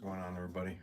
going on, everybody?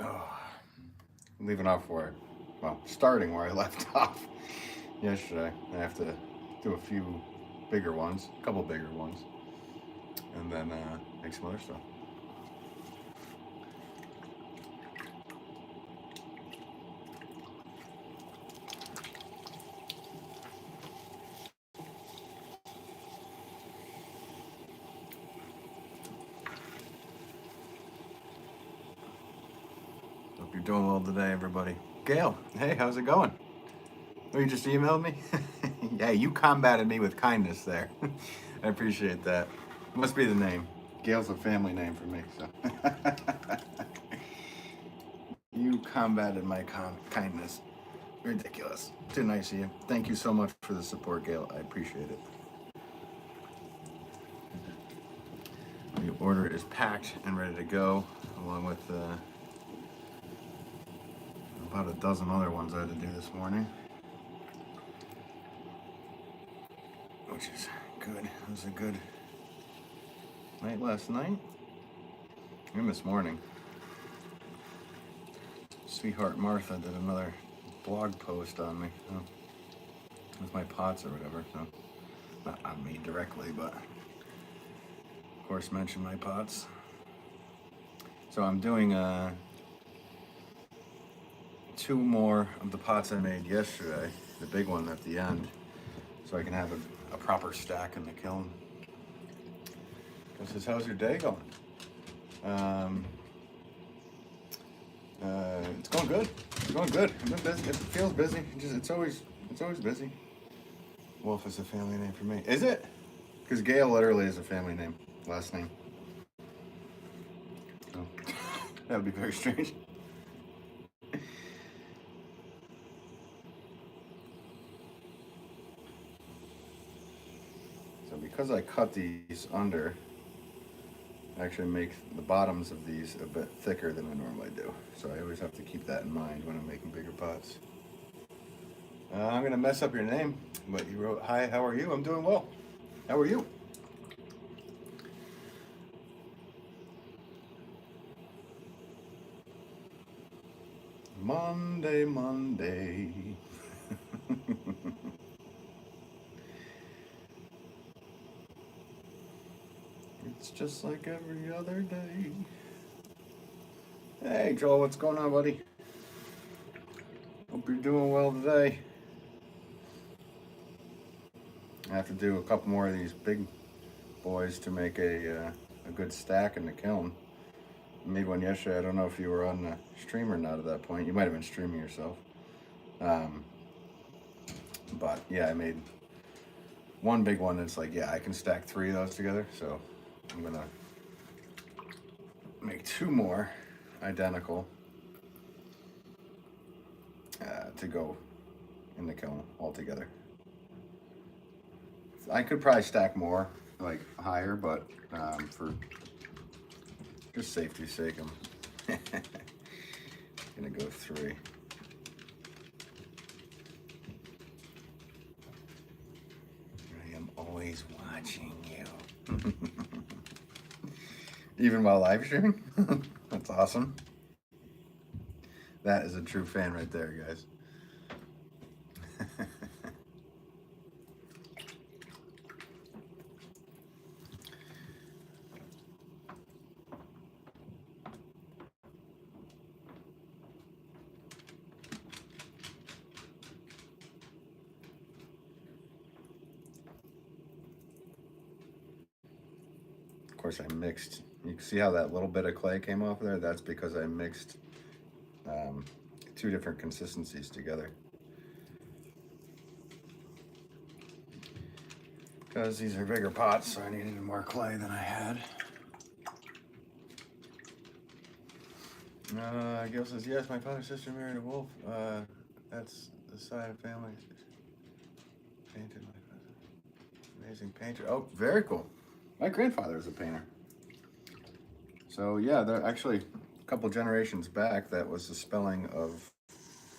Oh, leaving off starting where I left off yesterday. I have to do a few bigger ones, a couple bigger ones, and then make some other stuff. Hope you're doing well today, everybody. Gail, hey, how's it going? Oh, you just emailed me? Yeah, you combated me with kindness there. I appreciate that. Must be the name. Gail's a family name for me, so. You combated my kindness. Ridiculous. Too nice of you. Thank you so much for the support, Gail. I appreciate it. The order is packed and ready to go, along with about a dozen other ones I had to do this morning, which is good. It was a good night last night and this morning. Sweetheart Martha did another blog post on me with my pots or whatever, so not on me directly, but of course mentioned my pots. So I'm doing two more of the pots I made yesterday, the big one at the end, so I can have a proper stack in the kiln. This is, how's your day going? It's going good. It's going good. I've been busy. It feels busy. It's always busy. Wolff is a family name for me. Is it? Because Gail literally is a family name, last name. So, that would be very strange. So because I cut these under, I actually make the bottoms of these a bit thicker than I normally do. So I always have to keep that in mind when I'm making bigger pots. I'm going to mess up your name, but you wrote, "Hi, how are you?" I'm doing well. How are you? Monday, Monday. It's just like every other day. Hey, Joel, what's going on, buddy? Hope you're doing well today. I have to do a couple more of these big boys to make a good stack in the kiln. I made one yesterday. I don't know if you were on the stream or not at that point. You might have been streaming yourself. But yeah, I made one big one that's like, yeah, I can stack three of those together. So I'm gonna make two more identical to go in the kiln all together. I could probably stack more, like higher, but for just safety's sake, I'm gonna go three. I am always watching you. Even while live streaming? That's awesome. That is a true fan right there, guys. course, I mixed. You can see how that little bit of clay came off there? That's because I mixed 2 different consistencies together. Because these are bigger pots, so I needed more clay than I had. Gil says, yes, my father's sister married a Wolff. That's the side of family. Painted my father. Amazing painter. Oh, very cool. My grandfather is a painter. So yeah, they're actually a couple generations back, that was the spelling of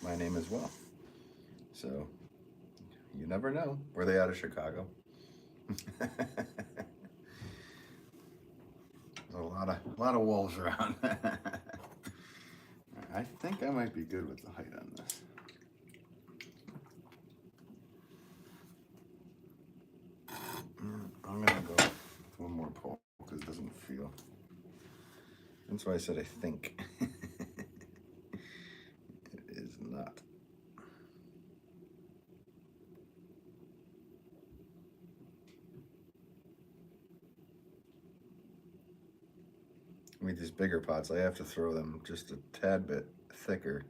my name as well. So you never know. Were they out of Chicago? There's a lot of wolves around. I think I might be good with the height on this. I'm gonna go with one more pole because it doesn't feel. That's why I said I think. It is not. I mean, these bigger pots, I have to throw them just a tad bit thicker.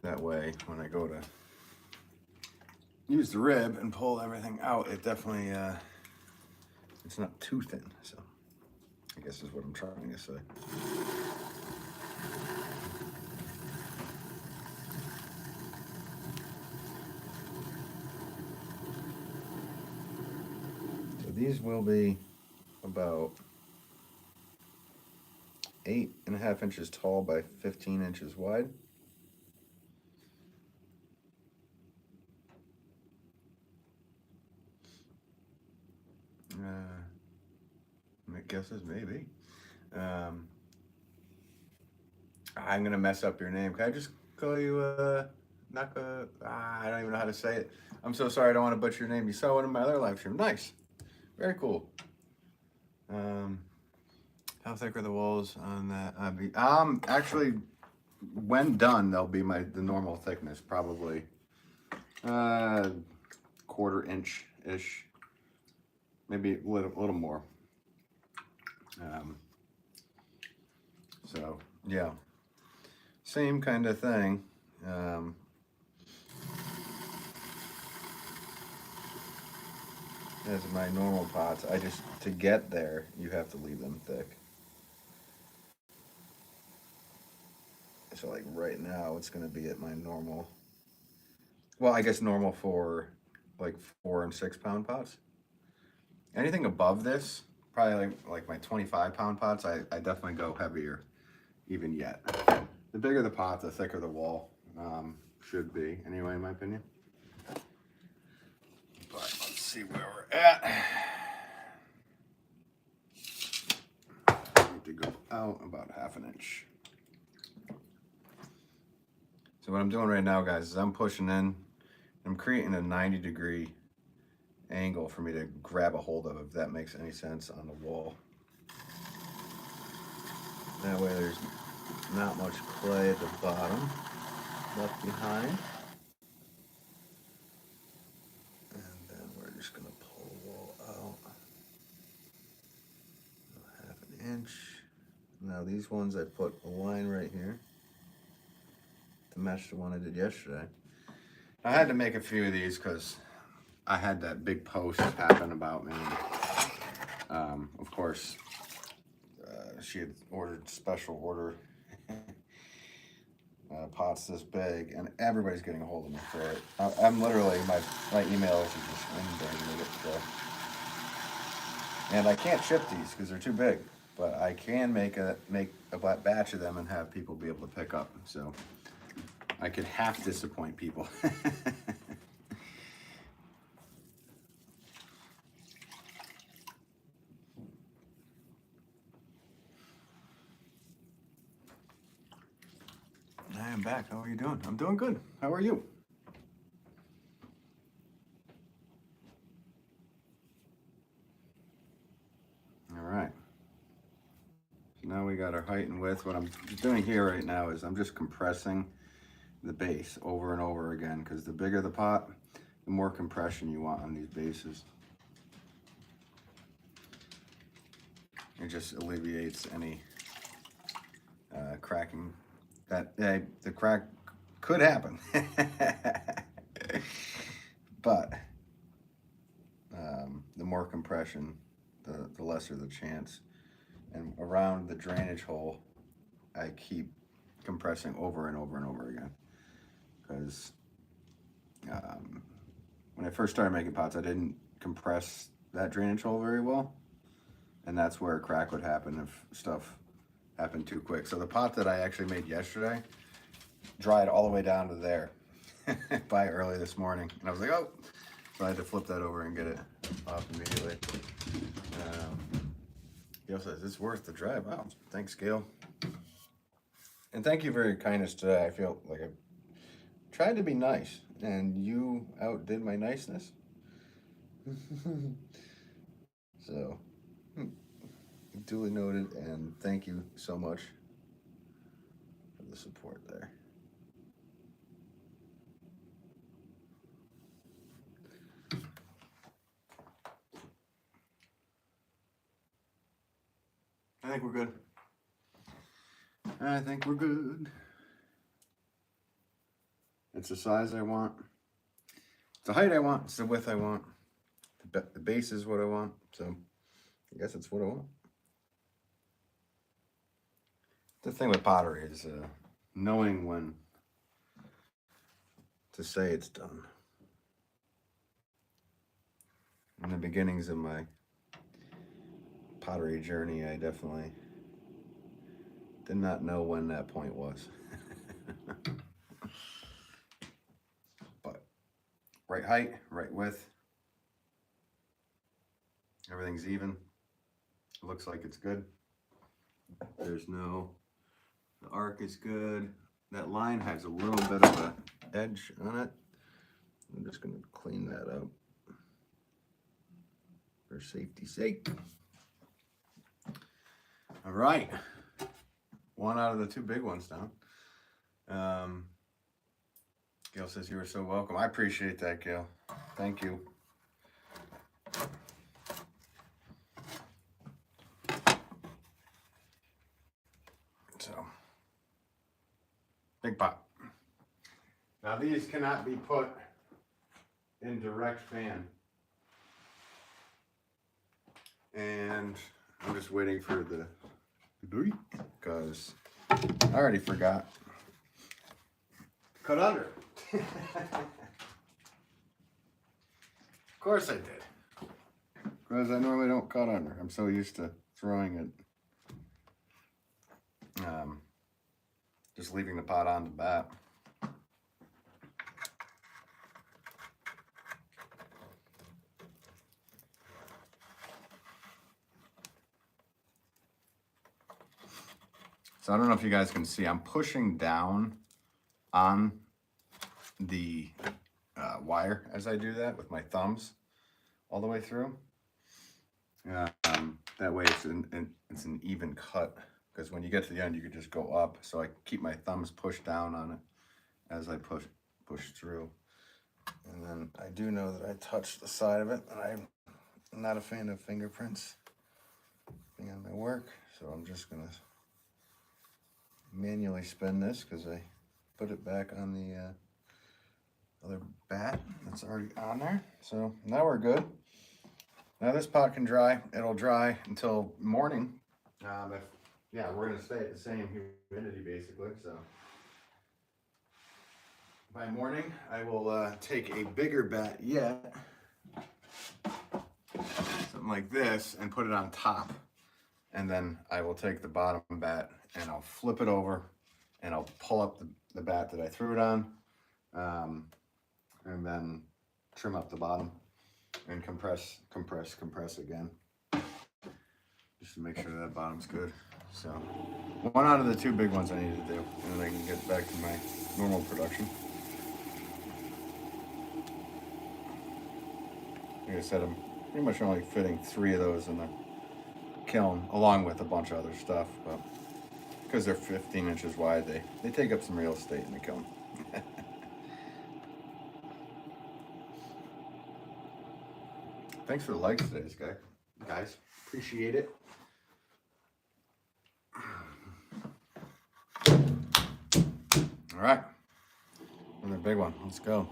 That way, when I go to use the rib and pull everything out, it definitely, it's not too thin, so I guess is what I'm trying to say. So these will be about 8.5 inches tall by 15 inches wide. My guess is maybe. I'm gonna mess up your name. Can I just call you Naka? I don't even know how to say it. I'm so sorry. I don't want to butcher your name. You saw one of my other live streams. Nice, very cool. How thick are the walls on that? Actually, when done, they'll be the normal thickness, probably 1/4 inch ish, maybe a little more. So yeah, same kind of thing. As my normal pots, to get there, you have to leave them thick. So like right now, it's gonna be at my normal. Well, I guess normal for like 4 and 6 pound pots. Anything above this, probably like my 25-pound pots, I definitely go heavier even yet. The bigger the pot, the thicker the wall should be, anyway, in my opinion. But let's see where we're at. I need to go out about 1/2 inch. So what I'm doing right now, guys, is I'm pushing in. I'm creating a 90-degree angle for me to grab a hold of, if that makes any sense, on the wall. That way there's not much clay at the bottom left behind. And then we're just gonna pull the wall out 1/2 inch. Now these ones, I put a line right here to match the one I did yesterday. I had to make a few of these because I had that big post happen about me. Of course, she had ordered special order pots this big, and everybody's getting a hold of me for it. I'm literally, my emails are just inundated with it. And I can't ship these because they're too big, but I can make a batch of them and have people be able to pick up. So I could half disappoint people. I am back. How are you doing? I'm doing good. How are you? All right. So now we got our height and width. What I'm doing here right now is I'm just compressing the base over and over again, because the bigger the pot, the more compression you want on these bases. It just alleviates any cracking. That the crack could happen, but the more compression, the lesser the chance. And around the drainage hole, I keep compressing over and over and over again, because when I first started making pots, I didn't compress that drainage hole very well, and that's where a crack would happen if stuff happened too quick. So the pot that I actually made yesterday dried all the way down to there by early this morning, and I was like, oh, so I had to flip that over and get it off immediately. Gail says it's worth the drive. Wow, thanks, Gail. And thank you for your kindness today. I feel like I tried to be nice, and you outdid my niceness. So, duly noted, and thank you so much for the support there. I think we're good. I think we're good. It's the size I want. It's the height I want. It's the width I want. The base is what I want. So I guess it's what I want. The thing with pottery is knowing when to say it's done. In the beginnings of my pottery journey, I definitely did not know when that point was. But right height, right width, everything's even. It looks like it's good. There's no, the arc is good. That line has a little bit of an edge on it. I'm just gonna clean that up for safety's sake. All right, one out of the two big ones down. Gail says you were so welcome. I appreciate that, Gail. Thank you. So, big pot. Now these cannot be put in direct fan. And I'm just waiting for the because I already forgot. Cut under. Of course I did. Because I normally don't cut under. I'm so used to throwing it. Just leaving the pot on the bat. So I don't know if you guys can see, I'm pushing down on the wire as I do that with my thumbs all the way through. That way it's an even cut, because when you get to the end you can just go up. So I keep my thumbs pushed down on it as I push through. And then I do know that I touched the side of it, and I'm not a fan of fingerprints being on my work, so I'm just gonna manually spin this because I put it back on the other bat that's already on there. So now we're good. Now this pot can dry. It'll dry until morning. Yeah, we're gonna stay at the same humidity basically. So by morning, I will take a bigger bat yet, something like this, and put it on top. And then I will take the bottom bat and I'll flip it over and I'll pull up the bat that I threw it on, and then trim up the bottom and compress again, just to make sure that bottom's good. So one out of the two big ones I need to do, and then I can get back to my normal production. Like I said, I'm pretty much only fitting 3 of those in the kiln, along with a bunch of other stuff, but because they're 15 inches wide, they take up some real estate in the kiln. Thanks for the likes today, guys. Appreciate it. All right, another big one. Let's go.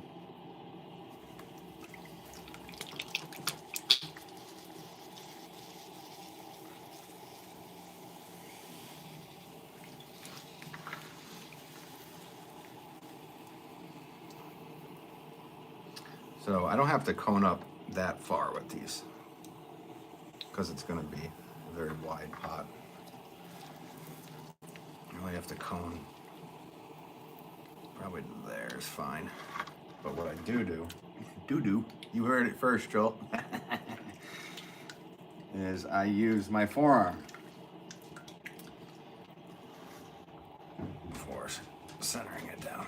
So I don't have to cone up that far with these because it's going to be a very wide pot. I only have to cone probably there is fine. But what I do, you heard it first, Joel, is I use my forearm for centering it down.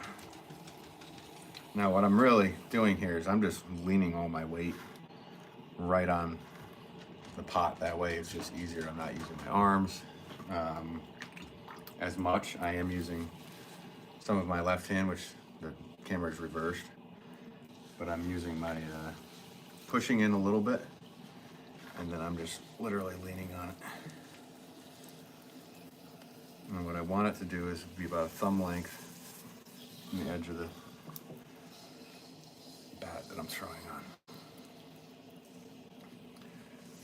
Now what I'm really doing here is I'm just leaning all my weight right on the pot. That way it's just easier. I'm not using my arms as much. I am using some of my left hand, which the camera is reversed, but I'm using my pushing in a little bit, and then I'm just literally leaning on it. And what I want it to do is be about a thumb length on the edge of the bat that I'm throwing on.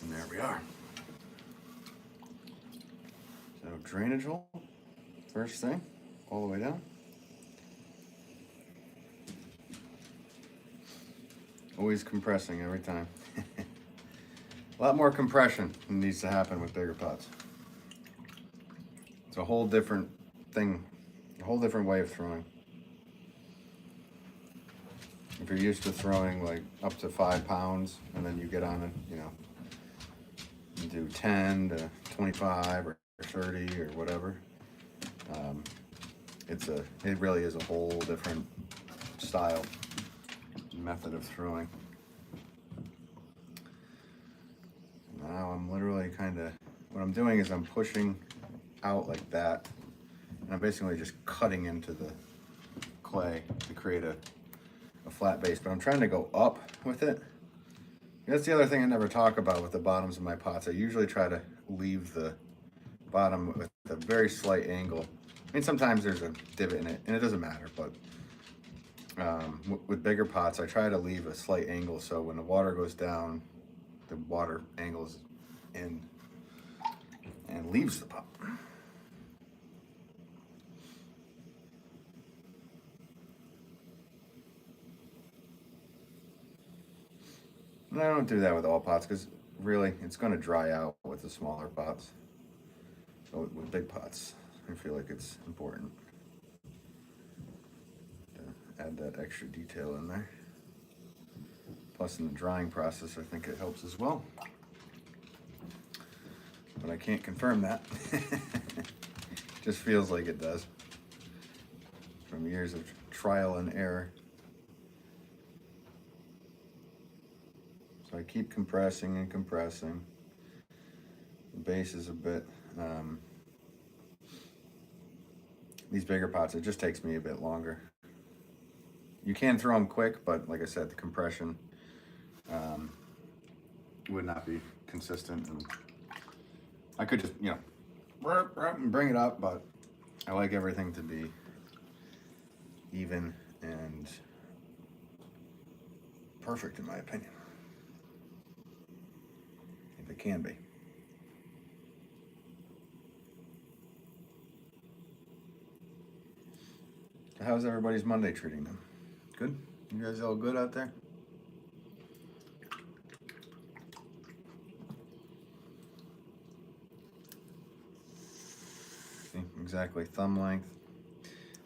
And there we are. So drainage hole, first thing, all the way down. Always compressing every time. A lot more compression needs to happen with bigger pots. It's a whole different thing, a whole different way of throwing. If you're used to throwing like up to 5 pounds, and then you get on it, you know, you do 10 to 25 or 30 or whatever. It really is a whole different style, method of throwing. Now I'm literally what I'm doing is I'm pushing out like that, and I'm basically just cutting into the clay to create a flat base, but I'm trying to go up with it. That's the other thing I never talk about with the bottoms of my pots. I usually try to leave the bottom with a very slight angle. I mean, sometimes there's a divot in it, and it doesn't matter, but with bigger pots, I try to leave a slight angle so when the water goes down, the water angles in and leaves the pot. And I don't do that with all pots because really it's going to dry out with the smaller pots. So with big pots, I feel like it's important to add that extra detail in there. Plus in the drying process, I think it helps as well. But I can't confirm that. Just feels like it does from years of trial and error. So I keep compressing and compressing. The base is a bit, these bigger pots, it just takes me a bit longer. You can throw them quick, but like I said, the compression would not be consistent. And I could just, you know, bring it up, but I like everything to be even and perfect in my opinion. If it can be. So how's everybody's Monday treating them? Good? You guys all good out there? See, exactly, thumb length.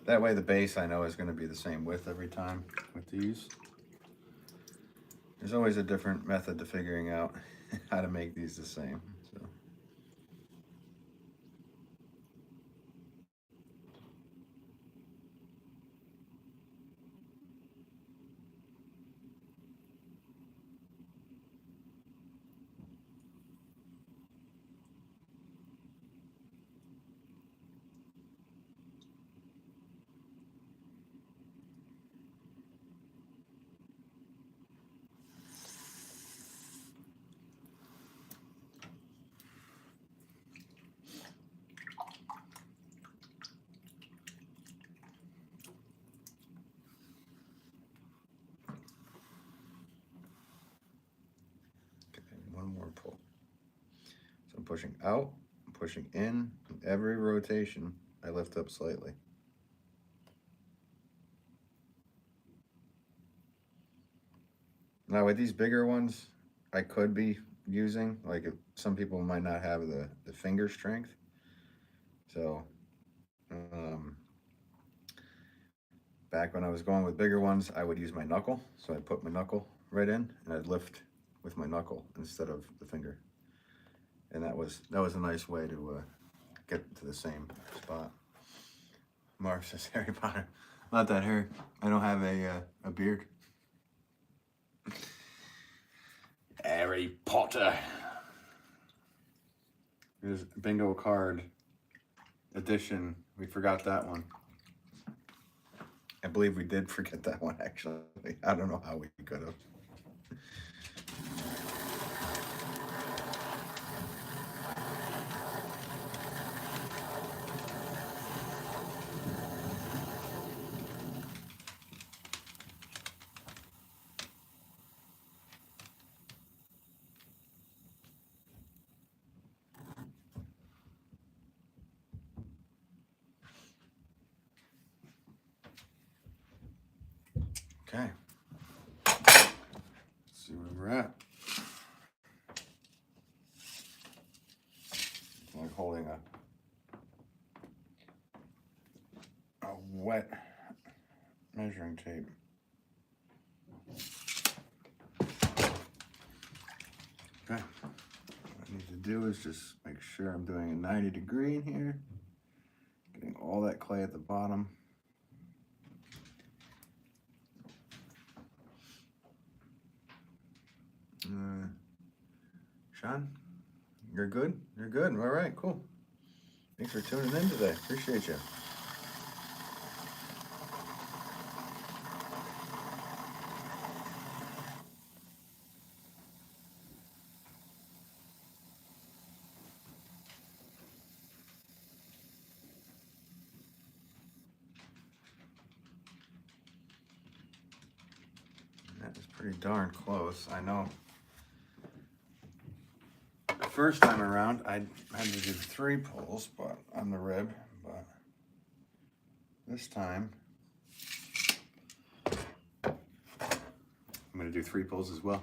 That way the base I know is going to be the same width every time with these. There's always a different method to figuring out how to make these the same. So. I'm pushing out, I'm pushing in. Every rotation, I lift up slightly. Now with these bigger ones, I could be using, like some people might not have the finger strength. So, back when I was going with bigger ones, I would use my knuckle. So I'd put my knuckle right in and I'd lift with my knuckle instead of the finger. And that was a nice way to get to the same spot. Marv says Harry Potter. Not that hairy. I don't have a beard. Harry Potter. Here's bingo card edition. We forgot that one. I believe we did forget that one, actually. I don't know how we could have. Okay. Let's see where we're at. It's like holding a wet measuring tape. Okay. What I need to do is just make sure I'm doing a 90-degree in here. Getting all that clay at the bottom. Sean, you're good? You're good. All right, cool. Thanks for tuning in today. Appreciate you. That was pretty darn close. I know. The first time around, I had to do 3 pulls, but on the rib. But this time, I'm going to do 3 pulls as well.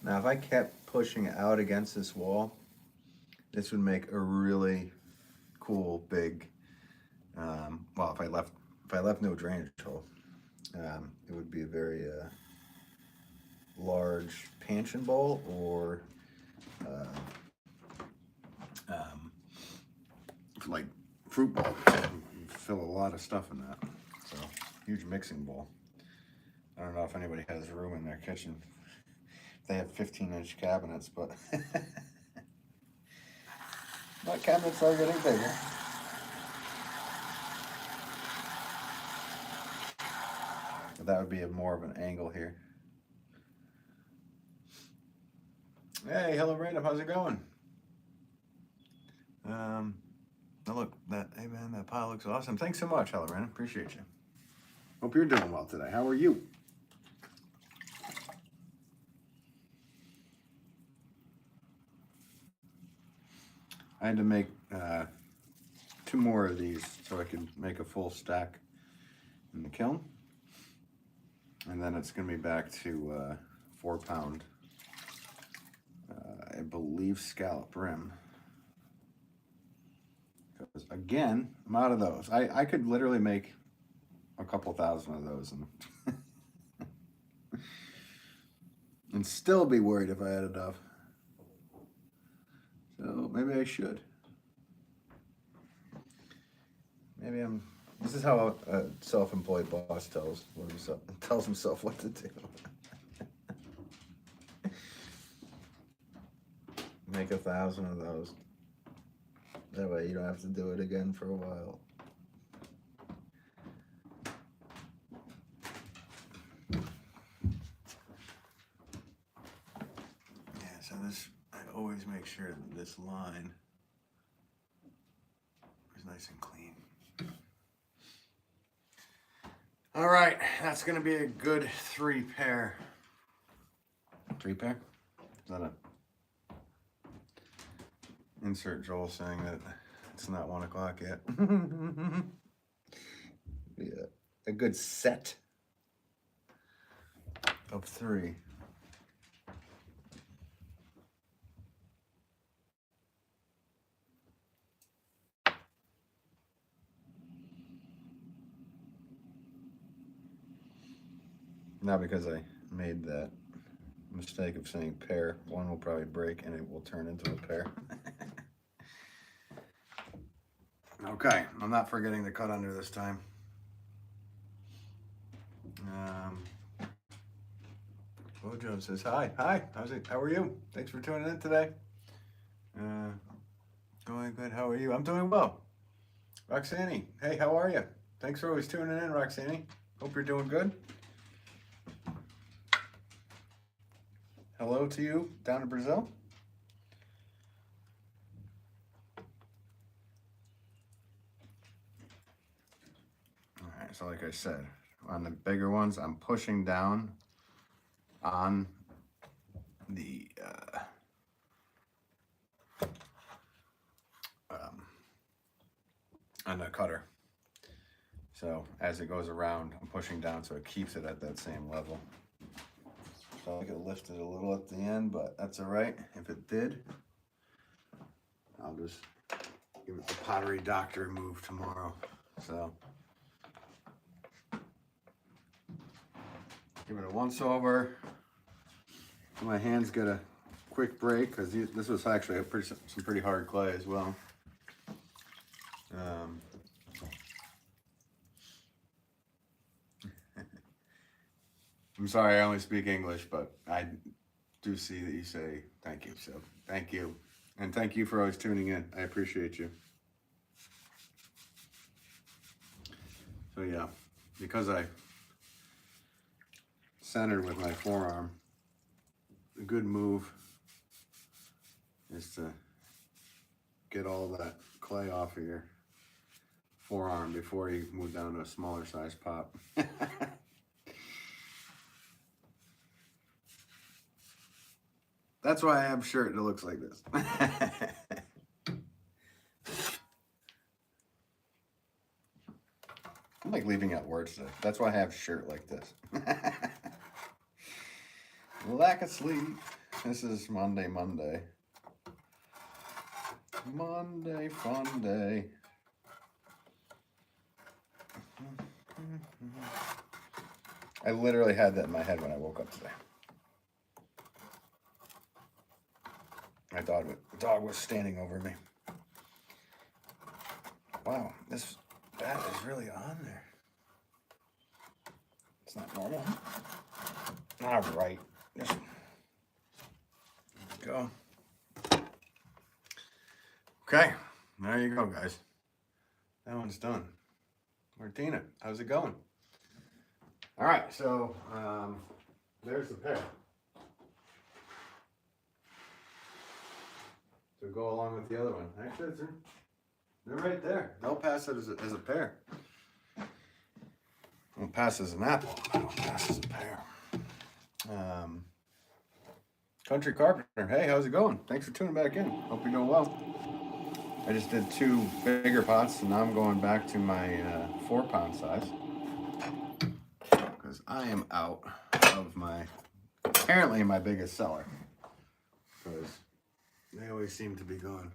Now, if I kept pushing out against this wall, this would make a really cool big. Well, if I left no drainage hole, it would be a very large pansion bowl or like fruit bowl. You fill a lot of stuff in that. So huge mixing bowl. I don't know if anybody has room in their kitchen. They have 15-inch cabinets, but my cabinets are getting bigger. But that would be more of an angle here. Hey, hello random, how's it going? Oh look, hey man, that pile looks awesome. Thanks so much, hello random, appreciate you. Hope you're doing well today. How are you? I had to make 2 more of these so I could make a full stack in the kiln. And then it's going to be back to 4-pound, I believe, scallop rim. Because again, I'm out of those. I could literally make a couple thousand of those and still be worried if I had enough. So maybe I should. Maybe this is how a self-employed boss tells himself what to do. Make 1,000 of those. That way you don't have to do it again for a while. Yeah, so this, I always make sure that this line is nice and clean. All right, that's gonna be a good 3 pair. 3 pair? Is that a insert Joel saying that it's not 1 o'clock yet? Yeah, a good set of 3. Not because I made that mistake of saying pair. One will probably break and it will turn into a pair. Okay, I'm not forgetting to cut under this time. Bojo says hi. Hi, how's it? How are you? Thanks for tuning in today. Going good. How are you? I'm doing well. Roxanne, hey, how are you? Thanks for always tuning in, Roxanne. Hope you're doing good. Hello to you down in Brazil. All right, so like I said, on the bigger ones, I'm pushing down on the cutter. So as it goes around, I'm pushing down so it keeps it at that same level. So I could lift it a little at the end, but that's all right. If it did, I'll just give it the Pottery doctor move tomorrow. So give it a once over. My hands get a quick break because this was actually some pretty hard clay as well. I'm sorry, I only speak English, but I do see that you say thank you. So thank you. And thank you for always tuning in. I appreciate you. So yeah, because I centered with my forearm, a good move is to get all that clay off of your forearm before you move down to a smaller size pop. That's why I have a shirt that looks like this. I'm like leaving out words today. That's why I have a shirt like this. Lack of sleep. This is Monday. Monday, fun day. I literally had that in my head when I woke up today. My dog was standing over me. Wow, this bat is really on there. It's not normal. All right, just go. Okay, there you go, guys. That one's done. Martina, how's it going? All right, so there's the pair. To go along with the other one. Actually, they're right there. They'll pass it as a pair. Won't pass as an apple. I don't pass as a pear. Country Carpenter. Hey, how's it going? Thanks for tuning back in. Hope you're doing well. I just did 2 bigger pots, and now I'm going back to my 4-pound size because I am out of apparently my biggest seller, because they always seem to be gone.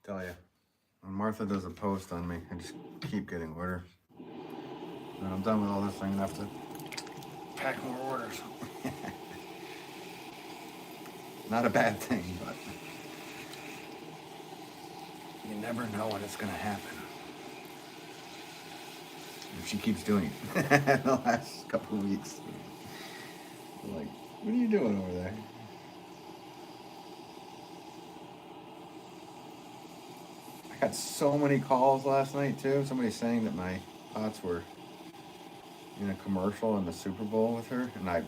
Tell you, when Martha does a post on me, I just keep getting orders. When I'm done with all this, I'm gonna have to pack more orders. Not a bad thing, but you never know when it's gonna happen. And she keeps doing it the last couple of weeks. I'm like, what are you doing over there? I got so many calls last night too. Somebody saying that my pots were in a commercial in the Super Bowl with her, and I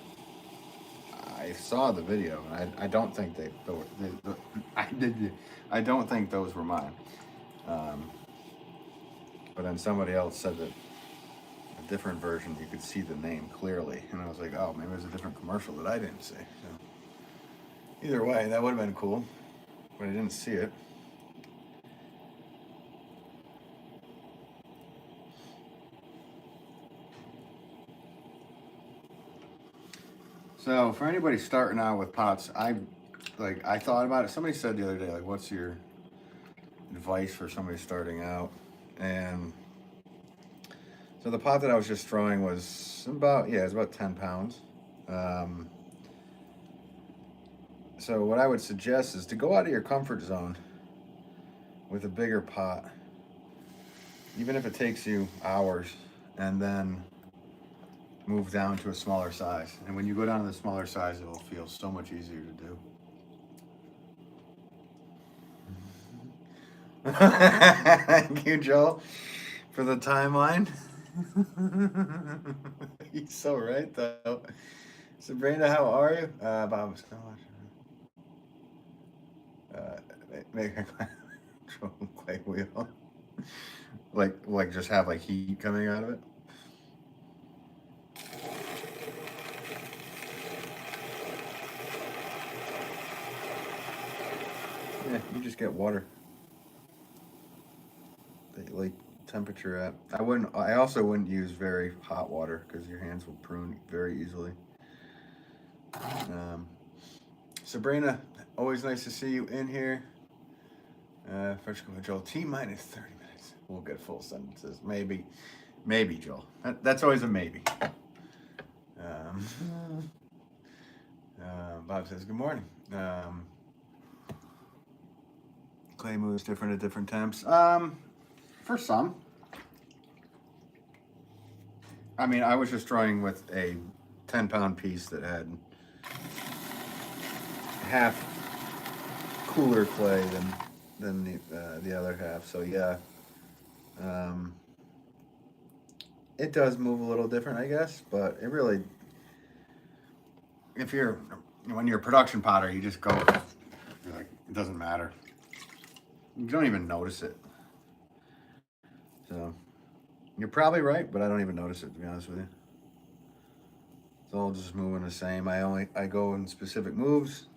saw the video, and I don't think I did. I don't think those were mine. Um, but then somebody else said that a different version you could see the name clearly, and I was like, oh, maybe it was a different commercial that I didn't see. So either way, that would have been cool, but I didn't see it. So for anybody starting out with pots, I thought about it. Somebody said the other day, like, what's your advice for somebody starting out? And so the pot that I was just throwing was it's about 10 pounds. So what I would suggest is to go out of your comfort zone with a bigger pot, even if it takes you hours, and then move down to a smaller size. And when you go down to the smaller size, it will feel so much easier to do. Thank you, Joel, for the timeline. He's so right, though. Sabrina, how are you? Bob, so much. Make a clay wheel. like just have like heat coming out of it. Yeah, you just get water. Like temperature at. I also wouldn't use very hot water because your hands will prune very easily. Sabrina, always nice to see you in here. First, Joel, T minus 30 minutes. We'll get full sentences. Maybe, Joel. That's always a maybe. Bob says, good morning. Clay moves different at different temps. For some. I mean, I was just drawing with a 10-pound piece that had half cooler clay than the other half. So yeah, it does move a little different, I guess. But it really, when you're a production potter, you just go. You're like, it doesn't matter. You don't even notice it. So you're probably right, but I don't even notice it, to be honest with you. It's all just moving the same. I go in specific moves.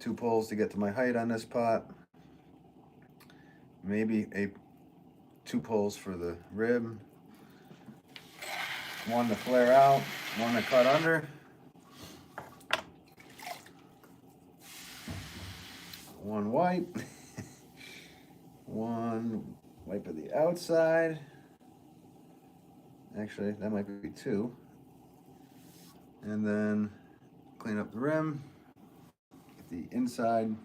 2 pulls to get to my height on this pot. Maybe 2 pulls for the rib. 1 to flare out, 1 to cut under. 1 wipe. 1 wipe of the outside. Actually, that might be 2. And then clean up the rim. Get the inside.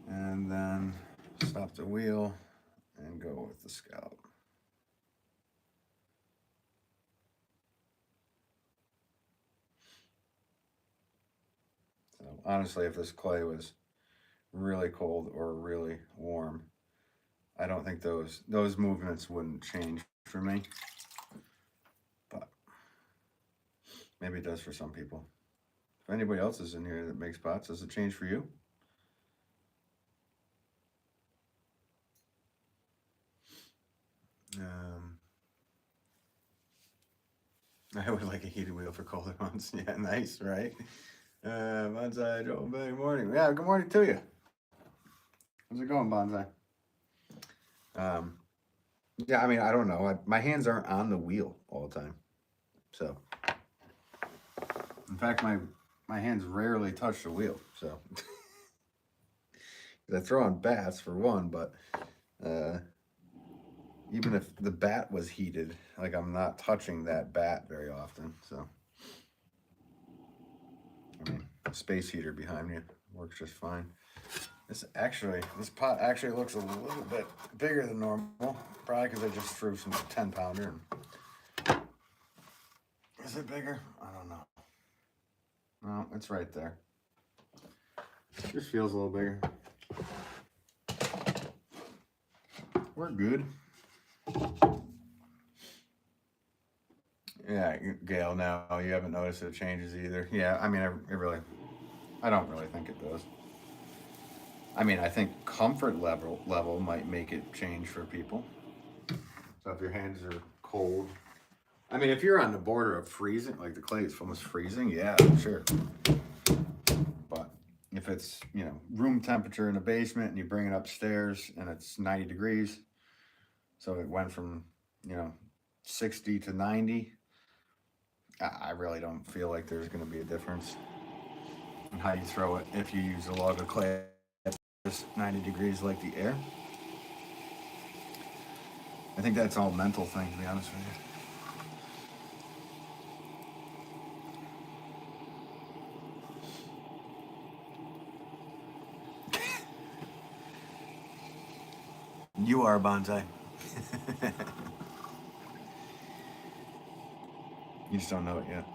And then stop the wheel and go with the scalp. So honestly, if this clay was really cold or really warm, I don't think those movements wouldn't change for me. But maybe it does for some people. If anybody else is in here that makes pots, does it change for you? I would like a heated wheel for colder months. Yeah, nice, right? Bonsai Joe, good morning. Yeah, good morning to you. How's it going, Bonsai? Yeah, I mean, I don't know. My hands aren't on the wheel all the time. So, in fact, my hands rarely touch the wheel. So, I throw on bats for one, but even if the bat was heated, like I'm not touching that bat very often. So, I mean, space heater behind me works just fine. This pot actually looks a little bit bigger than normal. Probably because I just threw some 10-pounder. Is it bigger? I don't know. No, it's right there. Just feels a little bigger. We're good. Yeah, Gail, now you haven't noticed it changes either. Yeah, I mean, I don't really think it does. I mean, I think comfort level might make it change for people. So if your hands are cold, I mean, if you're on the border of freezing, like the clay is almost freezing, yeah, sure. But if it's, room temperature in the basement and you bring it upstairs and it's 90 degrees, so it went from, you know, 60 to 90, I really don't feel like there's going to be a difference in how you throw it if you use a log of clay at just 90 degrees like the air. I think that's all mental thing, to be honest with you. You are a bonsai. You just don't know it yet.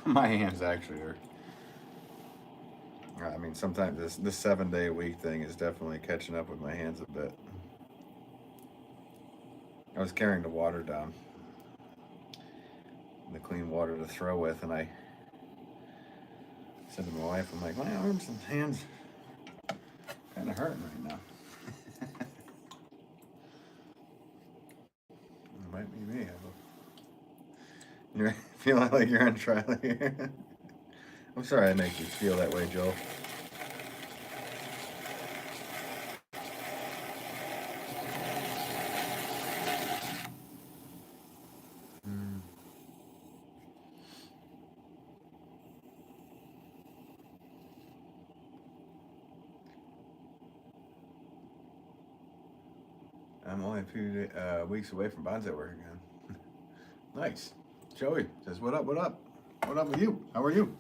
My hands actually are. I mean, sometimes this 7 day a week thing is definitely catching up with my hands a bit. I was carrying the water down, the clean water to throw with, and I said to my wife, I'm like, my arms and hands kind of hurting right now. It might be me. You're feeling like you're on trial here. I'm sorry I make you feel that way, Joel. Mm. I'm only a few weeks away from bonsai work again. Nice. Joey says, what up, what up? What up with you? How are you?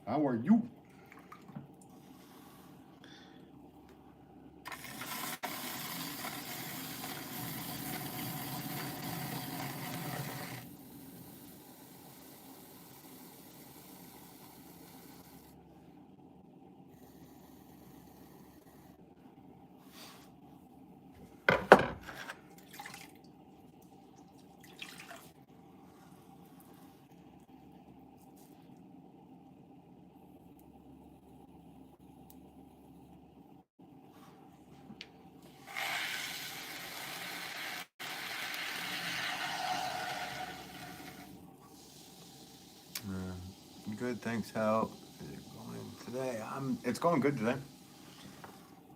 How are you? Good, thanks. How is it going today? It's going good today.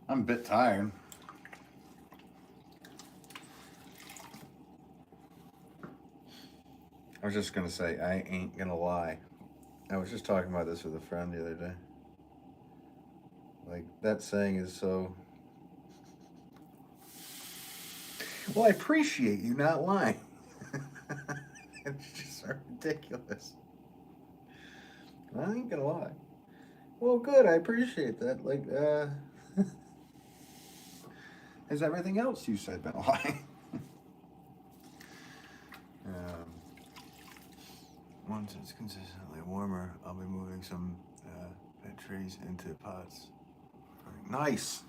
I'm a bit tired. I was just gonna say, I ain't gonna lie. I was just talking about this with a friend the other day. Like, that saying is so. Well, I appreciate you not lying. It's just so ridiculous. I ain't gonna lie. Well, good. I appreciate that. Like, has everything else you said been a lie? um, Once it's consistently warmer, I'll be moving some pet trees into pots. Nice.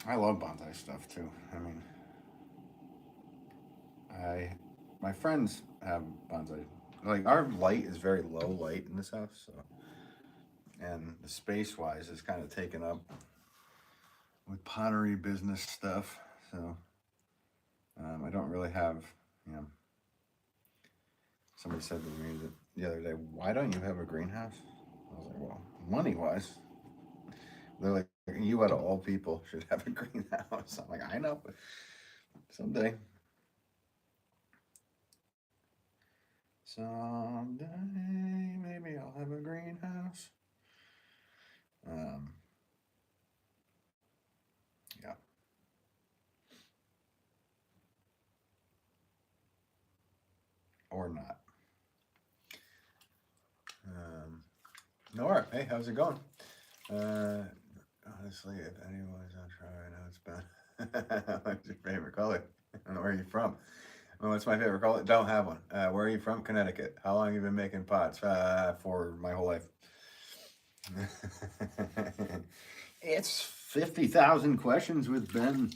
I love bonsai stuff too. I mean, my friends have bonsai. Like, our light is very low light in this house, so, and the space wise is kind of taken up with pottery business stuff. So I don't really have, you know. Somebody said to me that the other day, "Why don't you have a greenhouse?" I was like, "Well, money wise." They're like, "You out of all people should have a greenhouse." I'm like, "I know, someday." Someday, maybe I'll have a greenhouse. Um, yeah. Or not. Nora, hey, how's it going? Honestly, if anyone's on trial right now, it's been. What's your favorite color? And where are you from? Well, what's my favorite color? Don't have one. Where are you from? Connecticut. How long have you been making pots? For my whole life. It's 50,000 questions with Ben.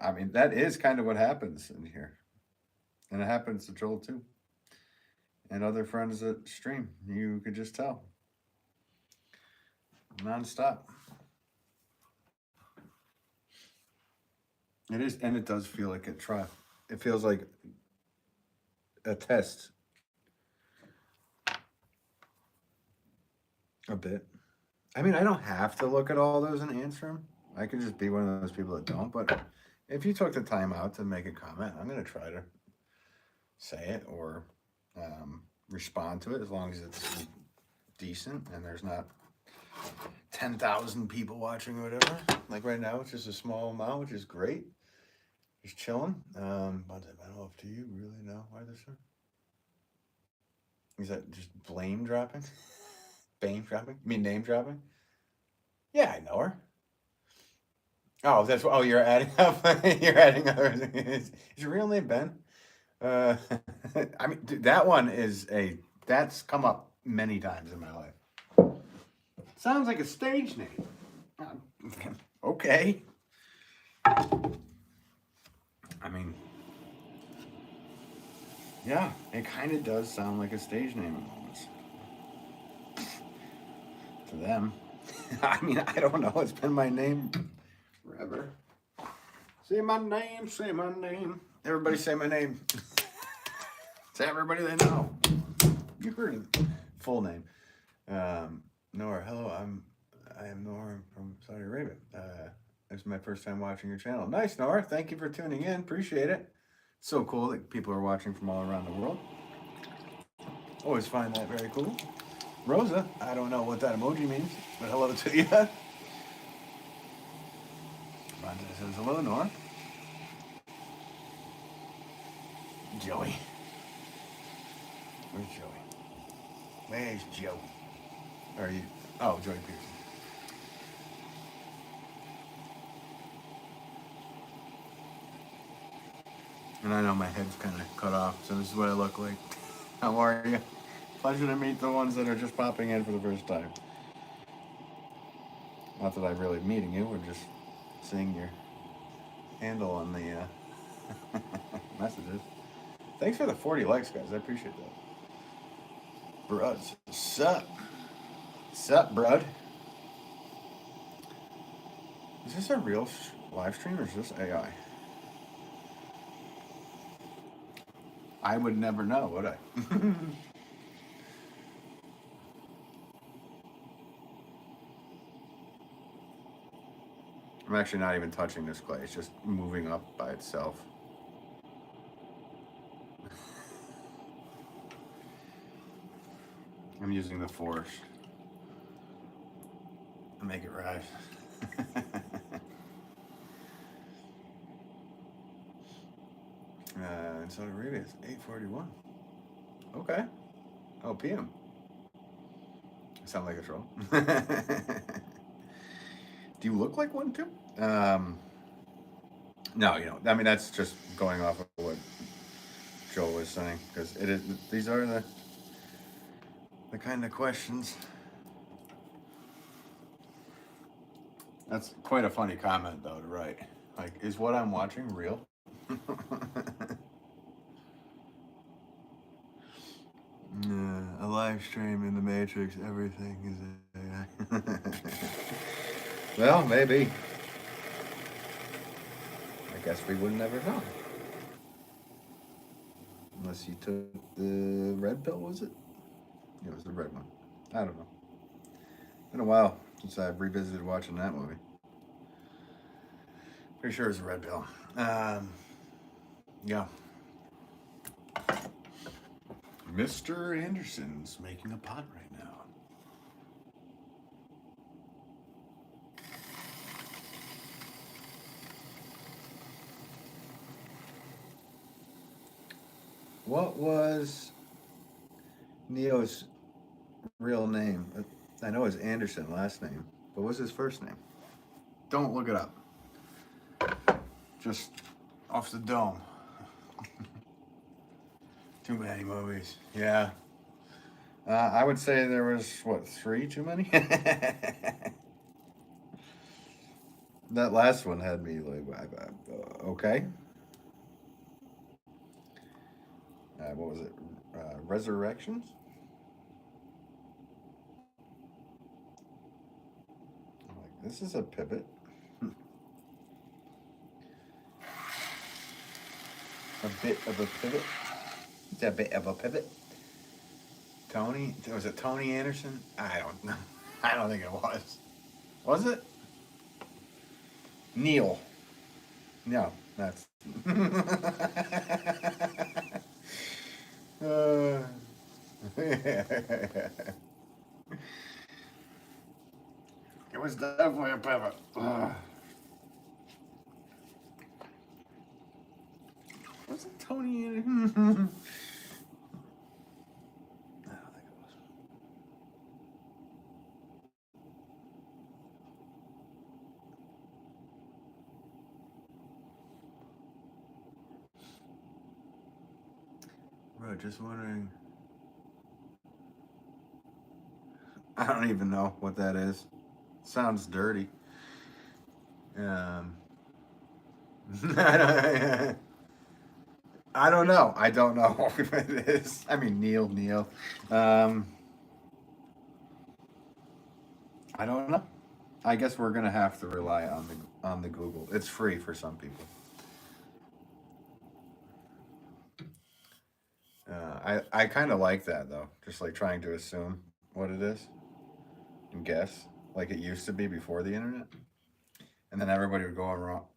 I mean, that is kind of what happens in here. And it happens to Joel too. And other friends that stream. You could just tell. Nonstop. It is, and it does feel like a trial. It feels like a test. A bit. I mean, I don't have to look at all those and answer them. I could just be one of those people that don't. But if you took the time out to make a comment, I'm going to try to say it or respond to it as long as it's decent and there's not 10,000 people watching or whatever. Like right now, it's just a small amount, which is great. Just chilling. But I don't know if do you really know why this are? Is that just blame dropping? Bane dropping? You mean name dropping? Yeah, I know her. Oh, that's what. Oh, you're adding up. You're adding others. Is your real name Ben? Uh, I mean, dude, that one is that's come up many times in my life. Sounds like a stage name. Okay. I mean, yeah, it kind of does sound like a stage name at moments. To them. I mean, I don't know. It's been my name forever. Say my name, say my name. Everybody say my name. To everybody they know. You heard it. Full name. Nora, hello. I am Nora from Saudi Arabia. It's my first time watching your channel. Nice, Nora. Thank you for tuning in. Appreciate it. It's so cool that people are watching from all around the world. Always find that very cool. Rosa, I don't know what that emoji means, but hello to you. Rhonda says hello, Nora. Joey. Where's Joey? Where's Joey? Are you? Oh, Joey Pearson. And I know my head's kind of cut off, so this is what I look like. How are you? Pleasure to meet the ones that are just popping in for the first time. Not that I'm really meeting you, we're just seeing your handle on the messages. Thanks for the 40 likes, guys. I appreciate that. Bruds, sup? Sup, brud? Is this a real live stream or is this AI? I would never know, would I? I'm actually not even touching this clay. It's just moving up by itself. I'm using the force to make it rise. In Saudi Arabia, it's 8:41. Okay. Oh, PM. I sound like a troll. Do you look like one too? No, you don't. I mean, that's just going off of what Joel was saying, because it is. These are the kind of questions. That's quite a funny comment, though, to write. Like, is what I'm watching real? A live stream in the Matrix, everything is AI. Well, maybe. I guess we would never know. Unless you took the red pill, was it? Yeah, it was the red one. I don't know. Been a while since I've revisited watching that movie. Pretty sure it's a red pill. Yeah. Mr. Anderson's making a pot right now. What was Neo's real name? I know it's Anderson last name, but what's his first name? Don't look it up. Just off the dome. Too many movies. Yeah. I would say there was, what, 3 too many? That last one had me like, okay. What was it? Resurrections? I'm like, this is a pivot. A bit of a pivot. It's a bit of a pivot. Tony? Was it Tony Anderson? I don't know. I don't think it was. Was it? Neil. No, that's. It was definitely a pivot. Was it Tony Anderson? I don't think it was. Bro, just wondering. I don't even know what that is. Sounds dirty. I don't know. I don't know if it is. I mean, Neil. I don't know. I guess we're gonna have to rely on the Google. It's free for some people. I kind of like that though. Just like trying to assume what it is and guess, like it used to be before the internet, and then everybody would go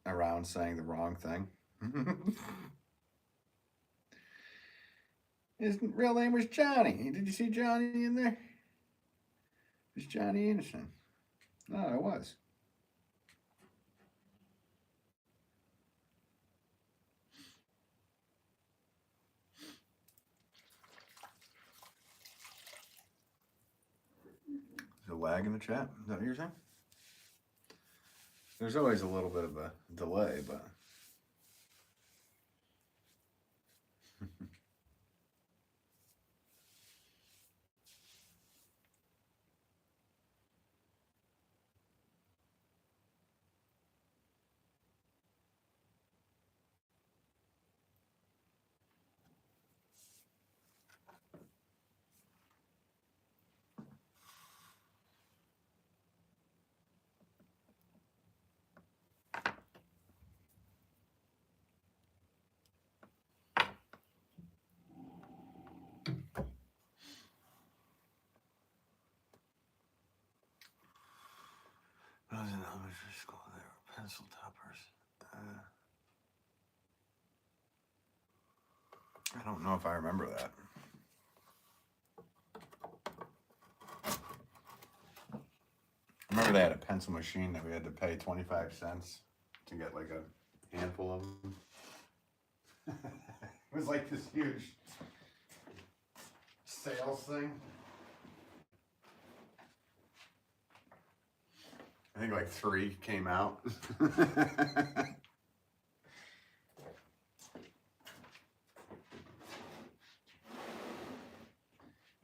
around saying the wrong thing. His real name was Johnny. Did you see Johnny in there? It's Johnny Anderson. No, it was. There's a lag in the chat. Is that what you're saying? There's always a little bit of a delay, but. I was in elementary school. They were pencil toppers. I don't know if I remember that. I remember they had a pencil machine that we had to pay 25 cents to get like a handful of them. It was like this huge sales thing. I think like 3 came out. And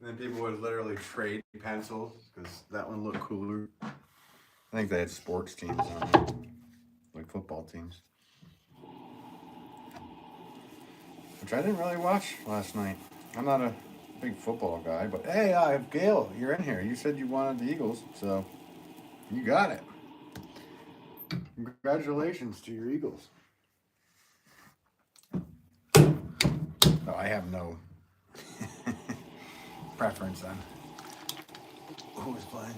then people would literally trade pencils because that one looked cooler. I think they had sports teams on it, like football teams. Which I didn't really watch last night. I'm not a big football guy, but hey, Gail, you're in here. You said you wanted the Eagles, so you got it. Congratulations to your Eagles. Oh, I have no preference on who was playing.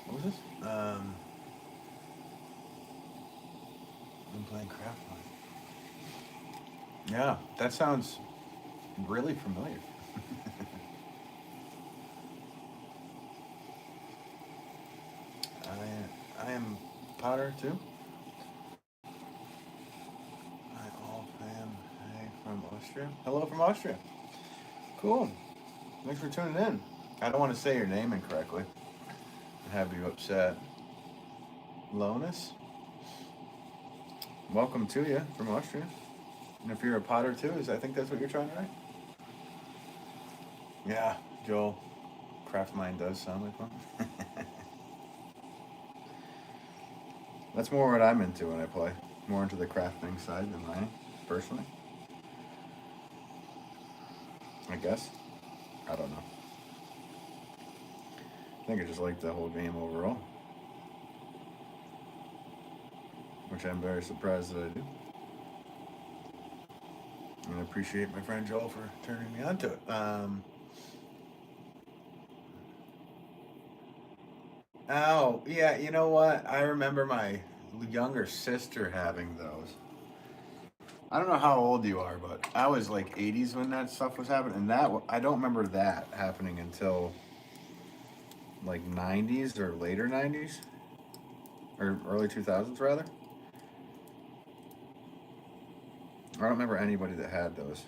What was this? I'm playing Craft Line. Yeah, that sounds really familiar. I am Potter too. Hi, all fam. Hey, from Austria. Hello from Austria. Cool. Thanks for tuning in. I don't want to say your name incorrectly and have you upset. Lonus, welcome to you from Austria. And if you're a Potter too, I think that's what you're trying to write? Yeah, Joel. Craft Mine does sound like one. That's more what I'm into when I play. More into the crafting side than mining, personally. I guess. I don't know. I think I just like the whole game overall. Which I'm very surprised that I do. And I appreciate my friend Joel for turning me on to it. Oh, yeah, you know what? I remember my younger sister having those. I don't know how old you are, but I was like 80s when that stuff was happening, and I don't remember that happening until like 90s or later 90s or early 2000s rather. I don't remember anybody that had those.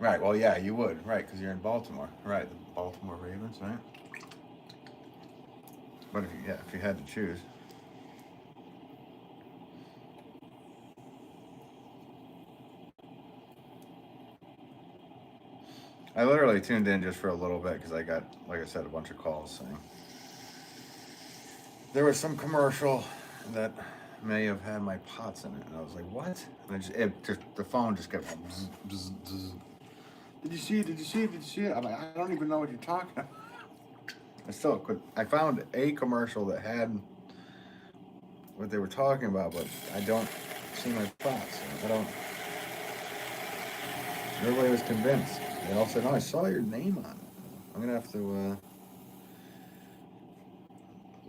Right. Well, yeah, you would. Right, because you're in Baltimore. Right, the Baltimore Ravens, right? But if you had to choose. I literally tuned in just for a little bit because I got, like I said, a bunch of calls saying there was some commercial that may have had my pots in it, and I was like, "What?" And the phone just kept. Bzz, bzz, bzz. Did you see it? Did you see it? Did you see it? I'm like, I don't even know what you're talking about. I still could. I found a commercial that had what they were talking about, but I don't see my pots. I don't. Everybody was convinced. They all said, "Oh, I saw your name on it." I'm gonna have to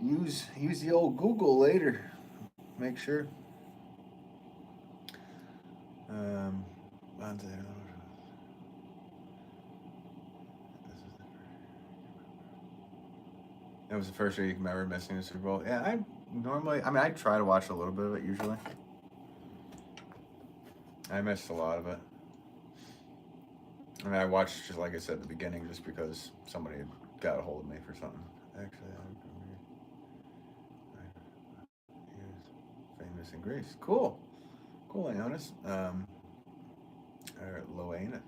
use the old Google later. Make sure. Um, that was the first year you can remember missing the Super Bowl. Yeah, I try to watch a little bit of it usually. I missed a lot of it. I mean, I watched, just like I said at the beginning, just because somebody had got a hold of me for something. Actually, he was famous in Greece. Cool. Cool, Ionis. Or Loana.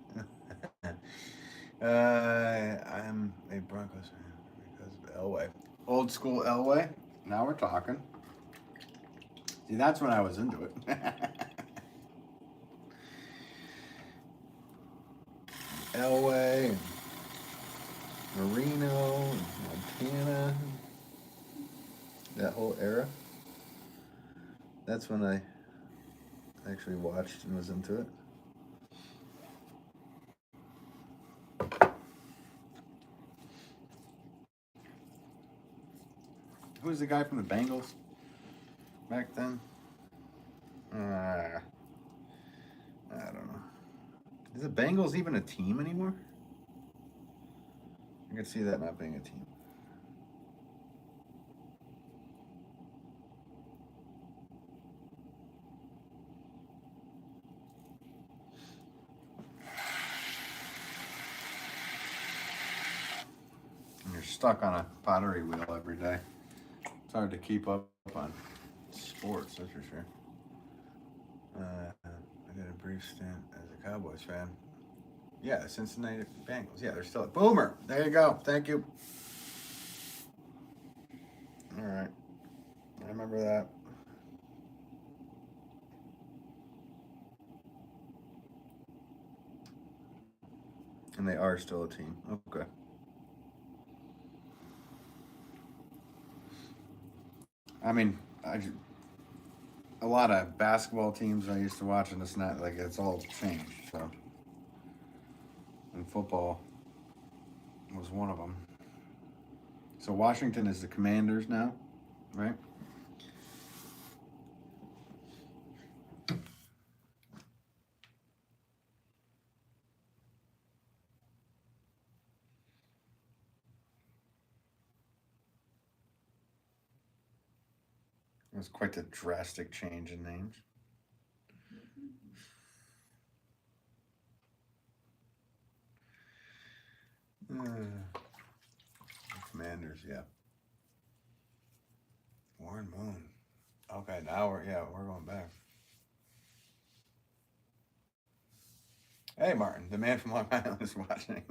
I'm a Broncos fan because of Elway. Old school Elway. Now we're talking. See, that's when I was into it. Elway, Marino, Montana, that whole era. That's when I actually watched and was into it. Who was the guy from the Bengals back then? I don't know. Is the Bengals even a team anymore? I could see that not being a team. And you're stuck on a pottery wheel every day. It's hard to keep up on sports, that's for sure. I did a brief stint as a Cowboys fan. Yeah, the Cincinnati Bengals. Yeah, they're still a Boomer. There you go. Thank you. All right. I remember that. And they are still a team. Okay. I mean, a lot of basketball teams I used to watch, and it's not like it's all changed. So, and football was one of them. So Washington is the Commanders now, right? It was quite a drastic change in names. Commanders, yeah. Warren Moon. Okay, now we're going back. Hey, Martin, the man from Long Island is watching.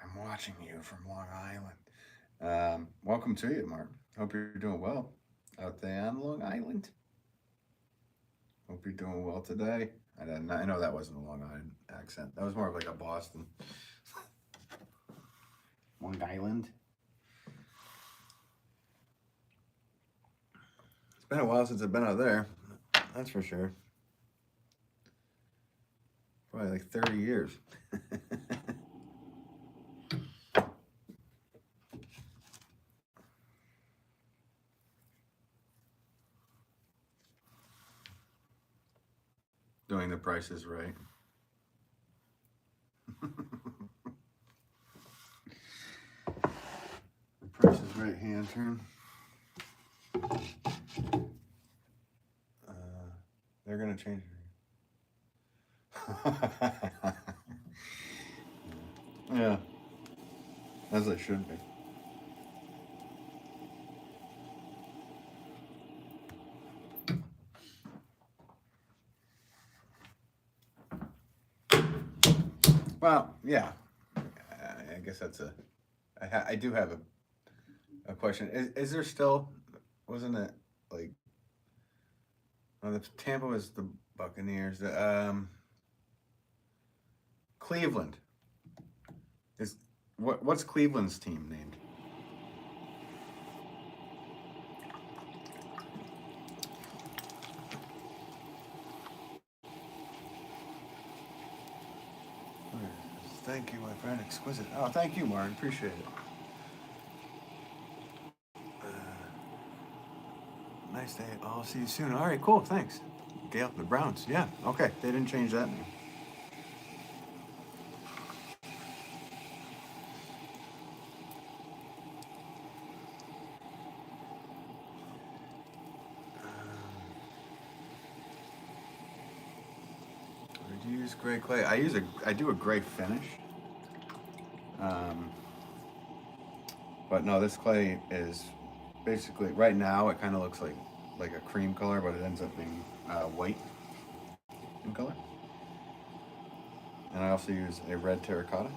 I'm watching you from Long Island. Welcome to you, Martin. Hope you're doing well out there on Long Island. Hope you're doing well today. I know that wasn't a Long Island accent. That was more of like a Boston. Long Island. It's been a while since I've been out there. That's for sure. Probably like 30 years. Doing the Price is Right. The Price is Right hand turn. They're gonna change it. Yeah, as they should be. Well, yeah. I guess that's I do have a question. Is there still? Wasn't it like? Well, the Tampa was the Buccaneers. Cleveland is what's Cleveland's team named? Thank you, my friend. Exquisite. Oh, thank you, Martin. Appreciate it. Nice day. I'll see you soon. All right, cool. Thanks. Gail, the Browns. Yeah. Okay. They didn't change that name. Do you use gray clay? I do a gray finish. But no, this clay is basically right now it kind of looks like a cream color, but it ends up being white in color. And I also use a red terracotta.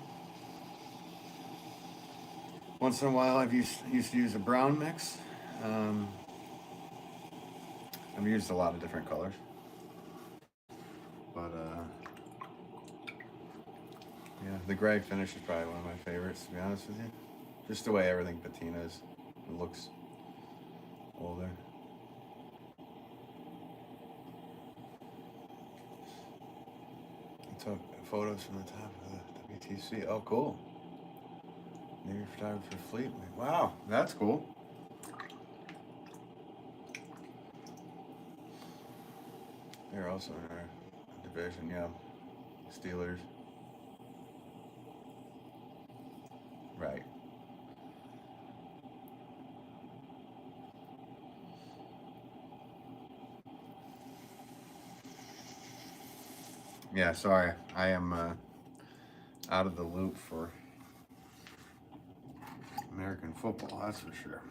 Once in a while, used to use a brown mix. I've used a lot of different colors, but yeah, the gray finish is probably one of my favorites, to be honest with you. Just the way everything patina is, it looks older. I took photos from the top of the WTC. Oh, cool. Navy photographer fleet. Wow, that's cool. They're also in our division, yeah. Steelers. Right. Yeah, sorry. I am out of the loop for American football, that's for sure.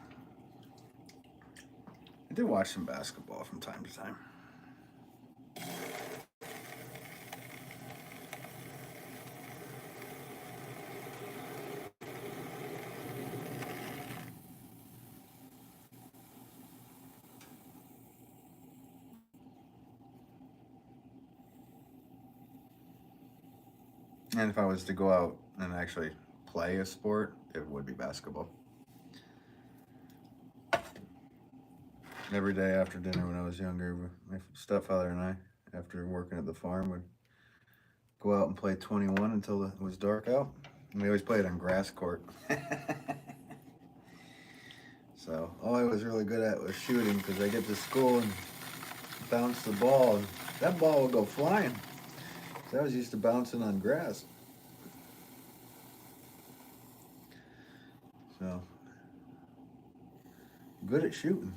I do watch some basketball from time to time. And if I was to go out and actually play a sport, it would be basketball. Every day after dinner when I was younger, my stepfather and I, after working at the farm, would go out and play 21 until it was dark out. And we always played on grass court. So all I was really good at was shooting, because I get to school and bounce the ball, and that ball will go flying. So I was used to bouncing on grass. So good at shooting.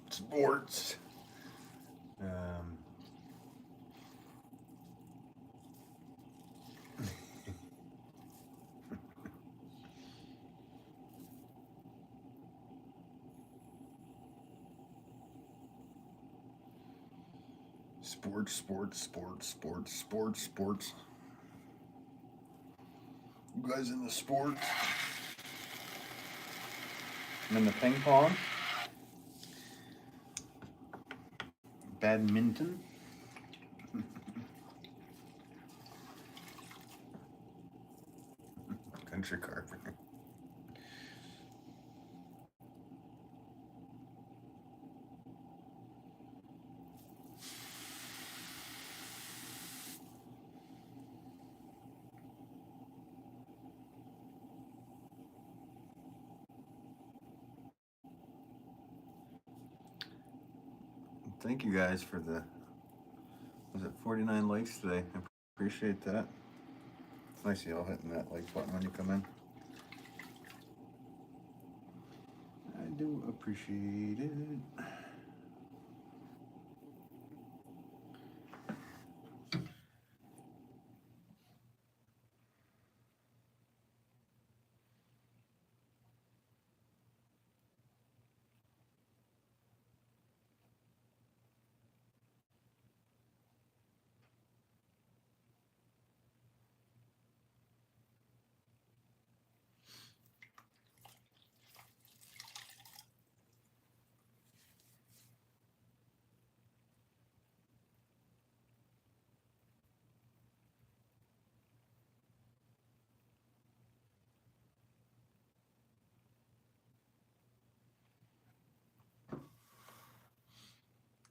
Sports. Um, sports. You guys in the sports? I'm in the ping pong, badminton. Country carpenter. Thank you guys for the, was it 49 likes today? I appreciate that. It's nice y'all hitting that like button when you come in. I do appreciate it.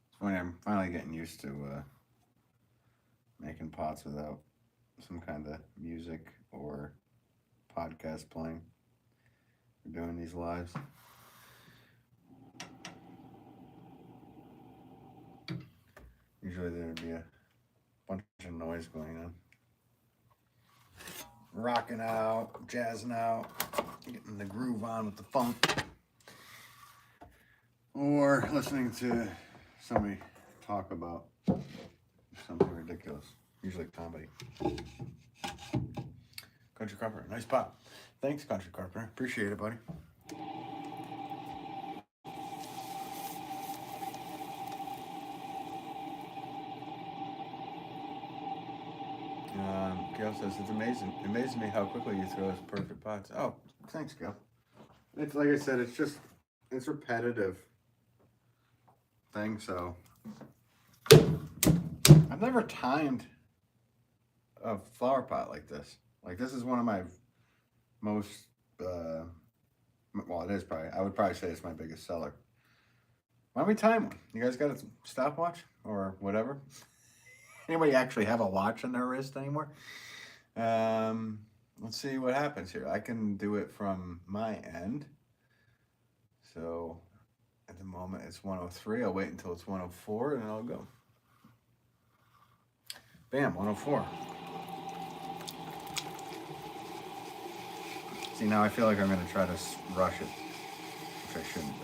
It's funny, I'm finally getting used to making pots without some kind of music or podcast playing. We're doing these lives. Usually there'd be a bunch of noise going on. Rocking out, jazzing out, getting the groove on with the funk. Or listening to somebody talk about something ridiculous. Usually comedy. Country Carpenter, nice pot. Thanks, Country Carpenter. Appreciate it, buddy. Gail says, it's amazing. It amazes me how quickly you throw those perfect pots. Oh, thanks, Gail. It's like I said, it's repetitive thing, so I've never timed a flower pot like this. Like, this is one of my most, well, it is probably, I would probably say it's my biggest seller. Why don't we time one? You guys got a stopwatch or whatever? Anybody actually have a watch on their wrist anymore? Let's see what happens here. I can do it from my end. So at the moment it's 103. I'll wait until it's 104 and then I'll go. Bam, 104. See, now I feel like I'm going to try to rush it, which I shouldn't do.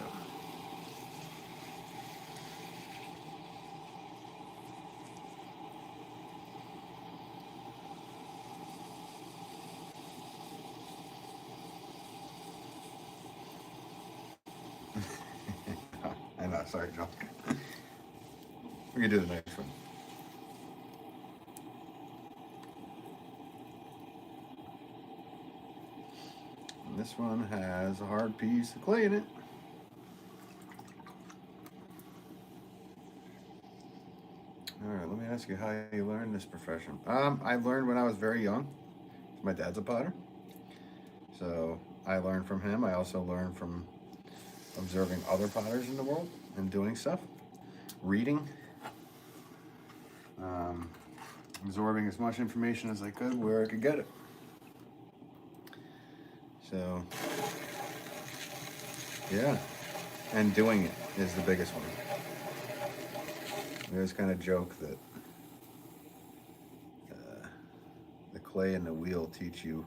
I know, sorry, Joe. We can do the next one. And this one has a hard piece of clay in it. All right, let me ask you how you learned this profession. I learned when I was very young. My dad's a potter, so I learned from him. I also learned from observing other potters in the world and doing stuff, reading. absorbing as much information as I could where I could get it. So, yeah, and doing it is the biggest one. I always kind of joke that the clay and the wheel teach you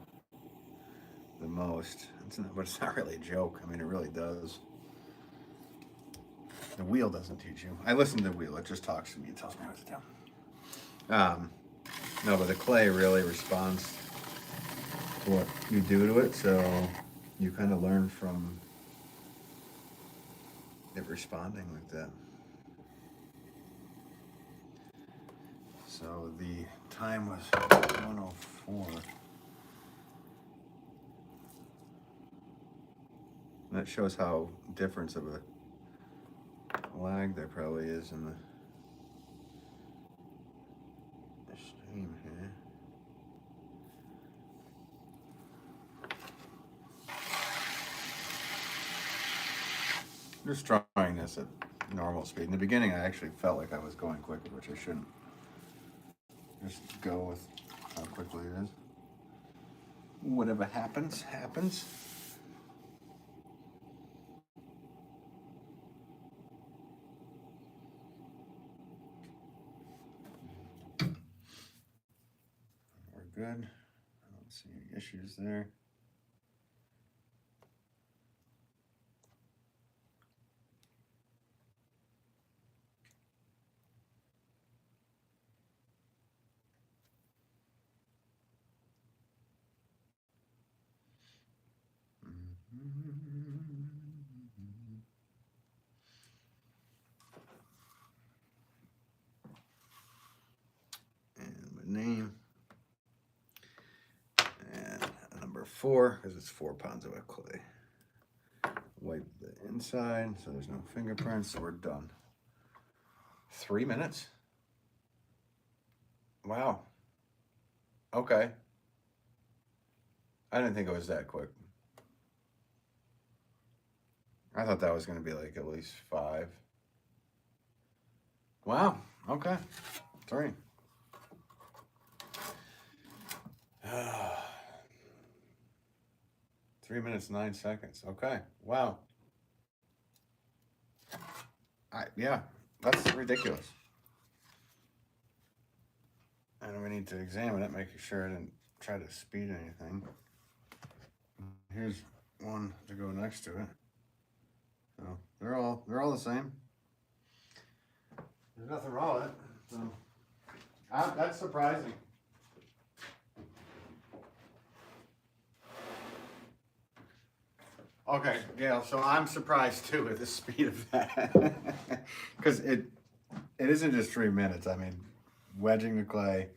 the most. But it's not really a joke. I mean, it really does. The wheel doesn't teach you. I listen to the wheel. It just talks to me. It tells me what to do. No, but the clay really responds to what you do to it. So you kind of learn from it responding like that. So the time was 1:04. That shows how different of a lag there probably is in the stream here. Just trying this at normal speed. In the beginning, I actually felt like I was going quicker, which I shouldn't. Just go with how quickly it is. Whatever happens, happens. We're good. I don't see any issues there. And my name. And number 4, because it's 4 pounds of clay. Wipe the inside so there's no fingerprints, so we're done. 3 minutes? Wow. Okay. I didn't think it was that quick. I thought that was going to be like at least 5. Wow. Okay. 3. 3 minutes, 9 seconds. Okay. Wow. Yeah, that's ridiculous. And we need to examine it, making sure I didn't try to speed anything. Here's one to go next to it. So they're all the same. There's nothing wrong with it. So that's surprising. Okay, Gail, so I'm surprised too at the speed of that. Because it isn't just 3 minutes. I mean, wedging the clay,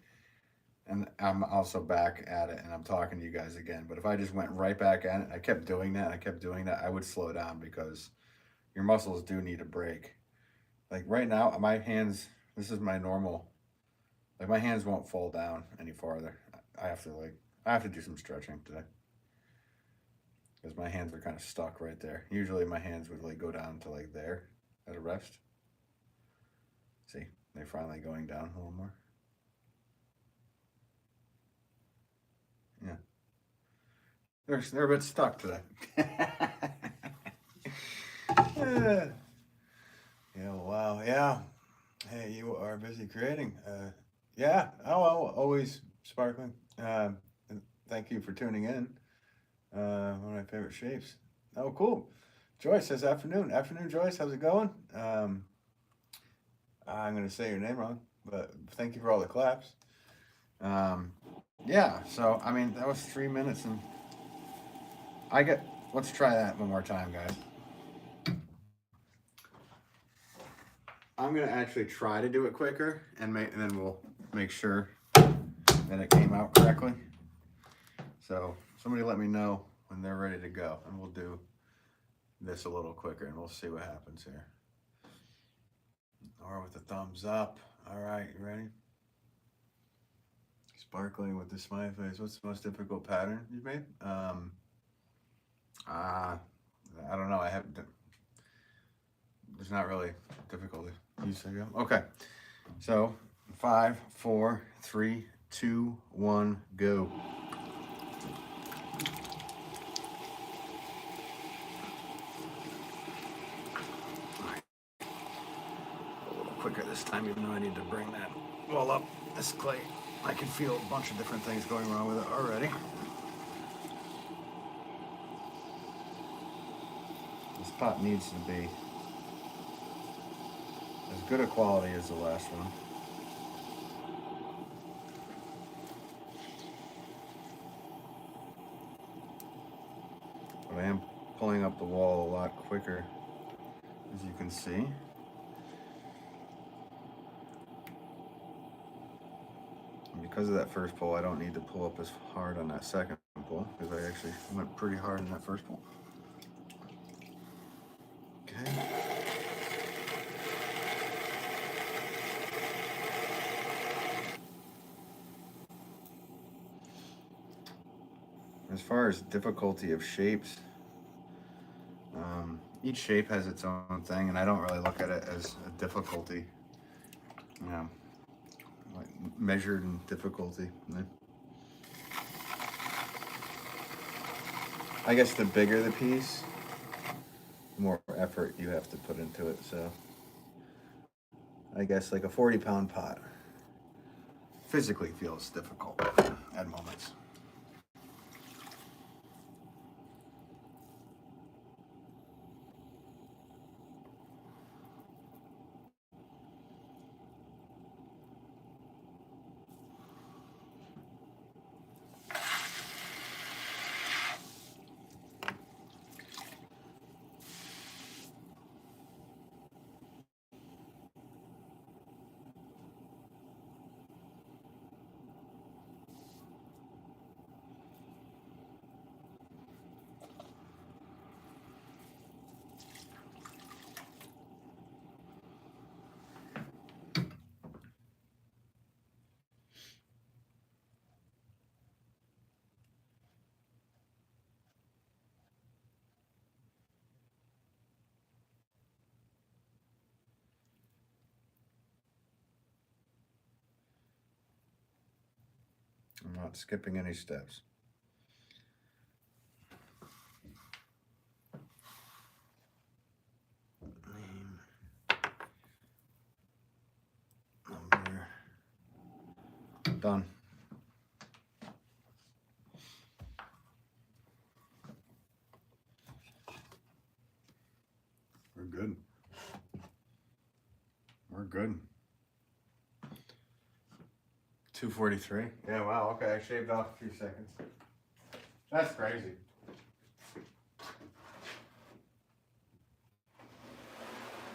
and I'm also back at it, and I'm talking to you guys again. But if I just went right back at it, I kept doing that, I would slow down because your muscles do need a break. Like right now, my hands, this is my normal, like my hands won't fall down any farther. I have to do some stretching today. Because my hands are kind of stuck right there. Usually my hands would like go down to like there at a rest. See, they're finally going down a little more. Yeah. They're a bit stuck today. Yeah, wow, yeah. Hey, you are busy creating. Yeah, oh, always sparkling. And thank you for tuning in. One of my favorite shapes. Oh, cool. Joyce says afternoon. Afternoon, Joyce. How's it going? I'm going to say your name wrong, but thank you for all the claps. Yeah, so, I mean, that was 3 minutes, and let's try that one more time, guys. I'm going to actually try to do it quicker, and then we'll make sure that it came out correctly. So somebody let me know when they're ready to go, and we'll do this a little quicker, and we'll see what happens here. Or with the thumbs up. All right, you ready? Sparkling with the smiley face. What's the most difficult pattern you've made? I don't know. There's not really difficulty. You say go. Okay. So 5, 4, 3, 2, 1, go. A little quicker this time, even though I need to bring that wall up. This clay, I can feel a bunch of different things going wrong with it already. This pot needs to be as good a quality as the last one. But I am pulling up the wall a lot quicker, as you can see. And because of that first pull, I don't need to pull up as hard on that second pull, because I actually went pretty hard in that first pull. Okay. As far as difficulty of shapes, each shape has its own thing, and I don't really look at it as a difficulty, you know, like measured in difficulty. I guess the bigger the piece, the more effort you have to put into it. So I guess like a 40-pound pot physically feels difficult at moments. I'm not skipping any steps. Name, number, done. We're good. We're good. 2:43. Yeah, wow, okay, I shaved off a few seconds. That's crazy.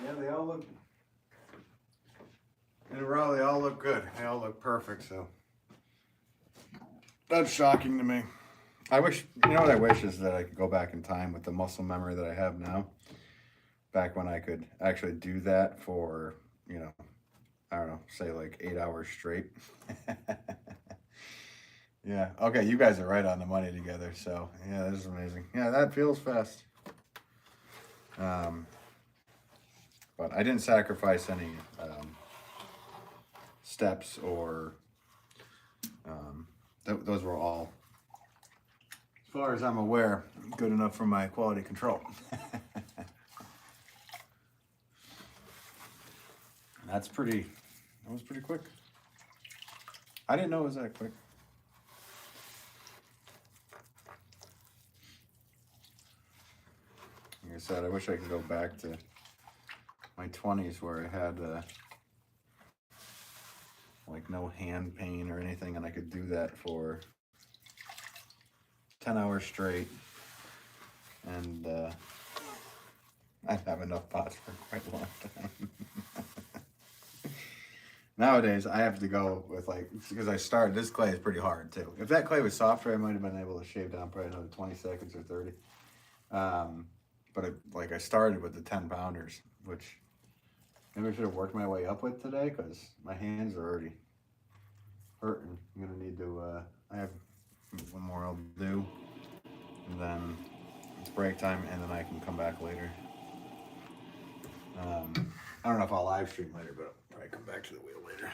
Yeah, they all look, in a row, they all look good. They all look perfect, so. That's shocking to me. I wish, you know what I wish is that I could go back in time with the muscle memory that I have now. Back when I could actually do that for, you know, I don't know, say like 8 hours straight. Yeah, okay, you guys are right on the money together, so yeah, this is amazing. Yeah, that feels fast. But I didn't sacrifice any steps or those were all, as far as I'm aware, good enough for my quality control. That was pretty quick. I didn't know it was that quick. Like I said, I wish I could go back to my 20s where I had like no hand pain or anything, and I could do that for 10 hours straight, and I'd have enough pots for quite a long time. Nowadays, I have to go with like, because this clay is pretty hard too. If that clay was softer, I might have been able to shave down probably another 20 seconds or 30. But I started with the 10 pounders, which maybe I should have worked my way up with today, because my hands are already hurting. I'm gonna need to, I have one more I'll do, and then it's break time, and then I can come back later. I don't know if I'll live stream later, but I'll probably come back to the wheel later.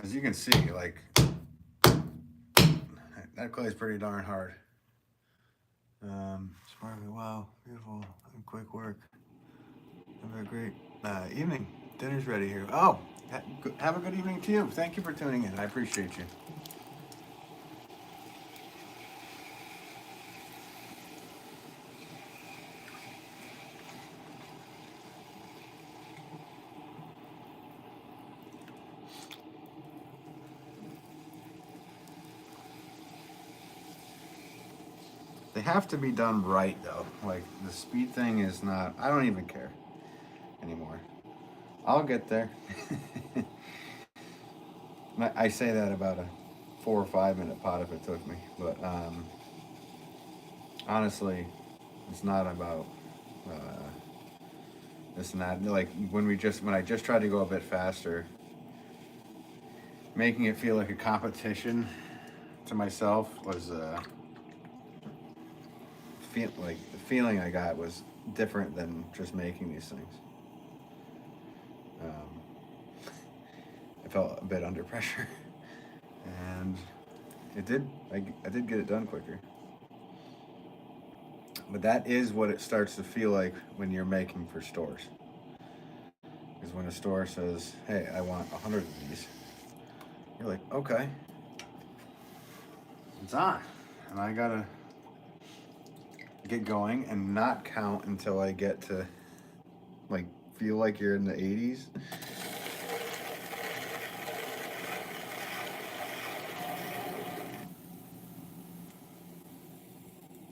as you can see, like, that clay is pretty darn hard. Sparkly, wow, beautiful, and quick work. Have a great evening. Dinner's ready here. Oh, have a good evening to you. Thank you for tuning in. I appreciate you. They have to be done right, though. Like, the speed thing is not, I don't even care anymore. I'll get there. I say that about a 4 or 5 minute pot if it took me. But honestly, it's not about this and that. Like, when I just tried to go a bit faster, making it feel like a competition to myself was like the feeling I got was different than just making these things. I felt a bit under pressure, and it did. I did get it done quicker. But that is what it starts to feel like when you're making for stores. Because when a store says, "Hey, I want 100 of these," you're like, "Okay, it's on," and I gotta get going and not count until I get to, like, feel like you're in the 80s.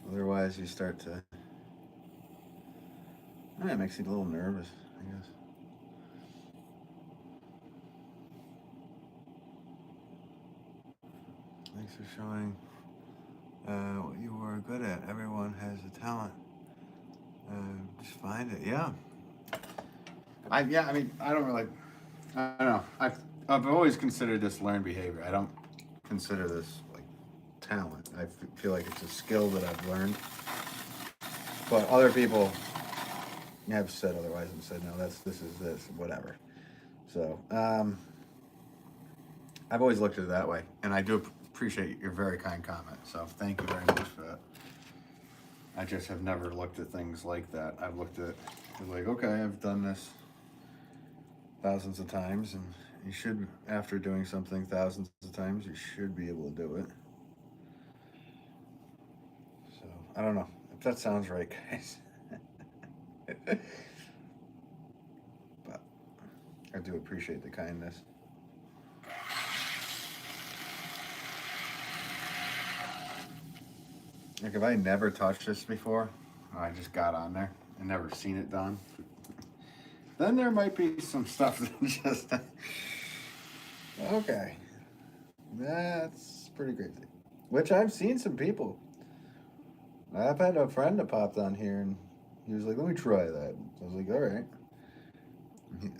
Otherwise, you start to. It makes you a little nervous, I guess. Thanks for showing what you were good at. Everyone has a talent. Just find it. Yeah. I mean, I don't really. I don't know. I've always considered this learned behavior. I don't consider this like talent. I feel like it's a skill that I've learned. But other people have said otherwise and said, no, this is this, whatever. So I've always looked at it that way, and I do appreciate your very kind comment. So thank you very much for that. I just have never looked at things like that. I've looked at like, okay, I've done this thousands of times, and you should, after doing something thousands of times, you should be able to do it. So I don't know if that sounds right, guys. But I do appreciate the kindness. Like, if I never touched this before, I just got on there and never seen it done, then there might be some stuff that just okay, that's pretty crazy. Which I've seen some people. I've had a friend that popped on here and he was like, "Let me try that." I was like, "All right."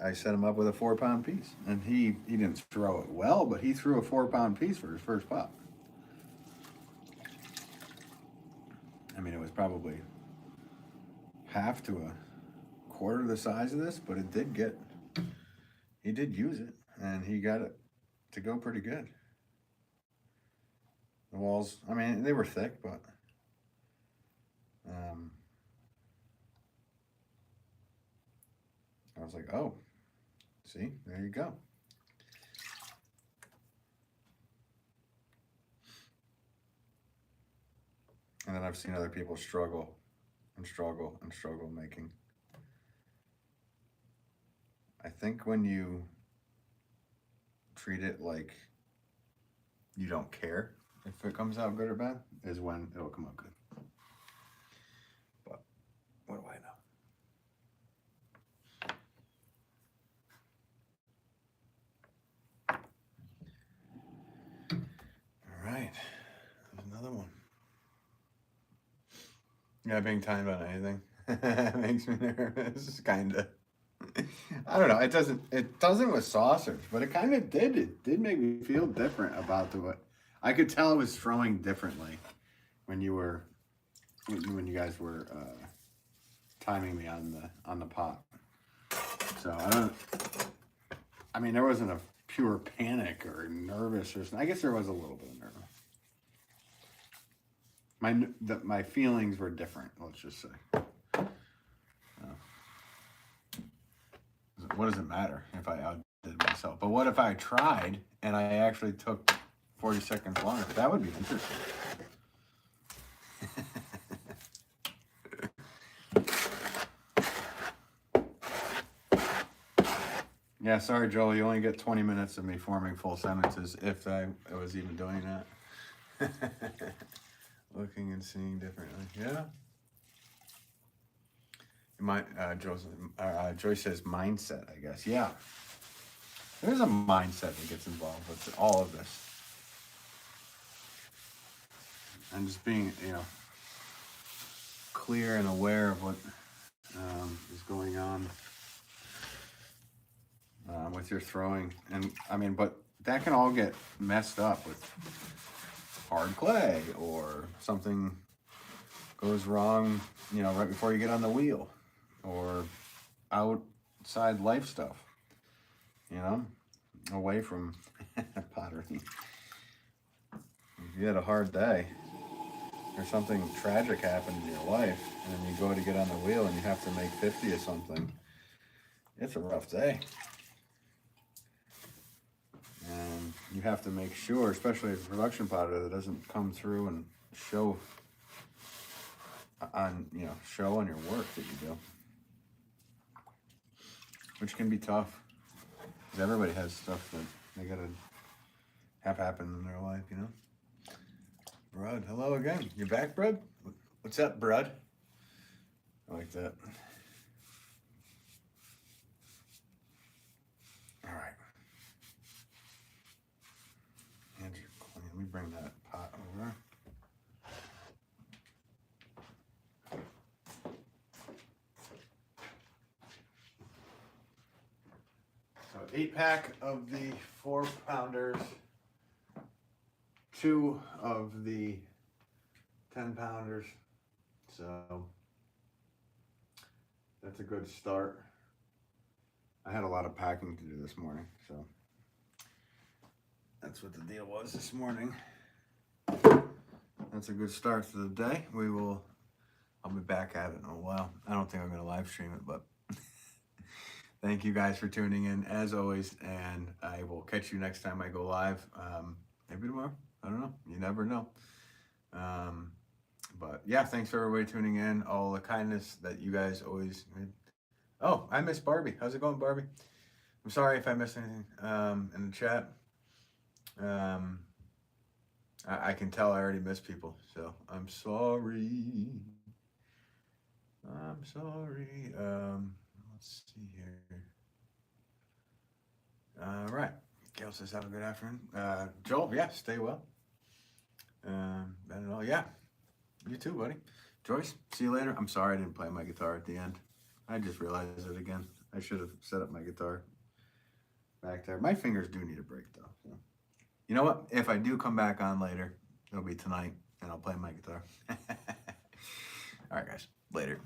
I set him up with a 4 pound piece, and he didn't throw it well, but he threw a 4 pound piece for his first pop. I mean, it was probably half to a quarter the size of this, but he did use it, and he got it to go pretty good. The walls, I mean, they were thick, but I was like, oh, see, there you go. And then I've seen other people struggle and struggle and struggle making. I think when you treat it like you don't care if it comes out good or bad is when it'll come out good. But what do I know? All right, there's another one. Yeah, being timed on anything makes me nervous, kinda. I don't know. It doesn't with saucers, but it kind of did. It did make me feel different about the way. I could tell it was throwing differently when you guys were timing me on the pot. So I mean, there wasn't a pure panic or nervous or something. I guess there was a little bit of nervous. My feelings were different, let's just say. What does it matter if I outdid myself? But what if I tried and I actually took 40 seconds longer? That would be interesting. Yeah, sorry, Joel. You only get 20 minutes of me forming full sentences if I was even doing that. Looking and seeing differently. Yeah. Joyce says mindset, I guess. Yeah. There's a mindset that gets involved with all of this. And just being, clear and aware of what is going on with your throwing. And but that can all get messed up with hard clay or something goes wrong, right before you get on the wheel, or outside life stuff, away from pottery. If you had a hard day or something tragic happened in your life and you go to get on the wheel and you have to make 50 of something, it's a rough day. And you have to make sure, especially as a production potter, that doesn't come through and show on your work that you do, which can be tough because everybody has stuff that they gotta have happen in their life. Brud, hello again. You back, Brud? What's up, Brud? I like that. All right. Hands are clean. Let me bring that pot over. So 8-pack of the 4-pounders, 2 of the 10-pounders. So that's a good start. I had a lot of packing to do this morning, so that's what the deal was this morning. That's a good start to the day. I'll be back at it in a while. I don't think I'm going to live stream it, but thank you guys for tuning in as always, and I will catch you next time I go live. Maybe tomorrow. I don't know. You never know. But yeah, thanks for everybody tuning in. All the kindness that you guys always. Oh, I miss Barbie. How's it going, Barbie? I'm sorry if I missed anything in the chat. I can tell I already miss people, so I'm sorry. I'm sorry. Let's see here. All right. Gail says, have a good afternoon. Joel, yeah, stay well. I don't know. Yeah, you too, buddy. Joyce, see you later. I'm sorry I didn't play my guitar at the end. I just realized it again. I should have set up my guitar back there. My fingers do need a break, though. So. You know what? If I do come back on later, it'll be tonight, and I'll play my guitar. All right, guys. Later.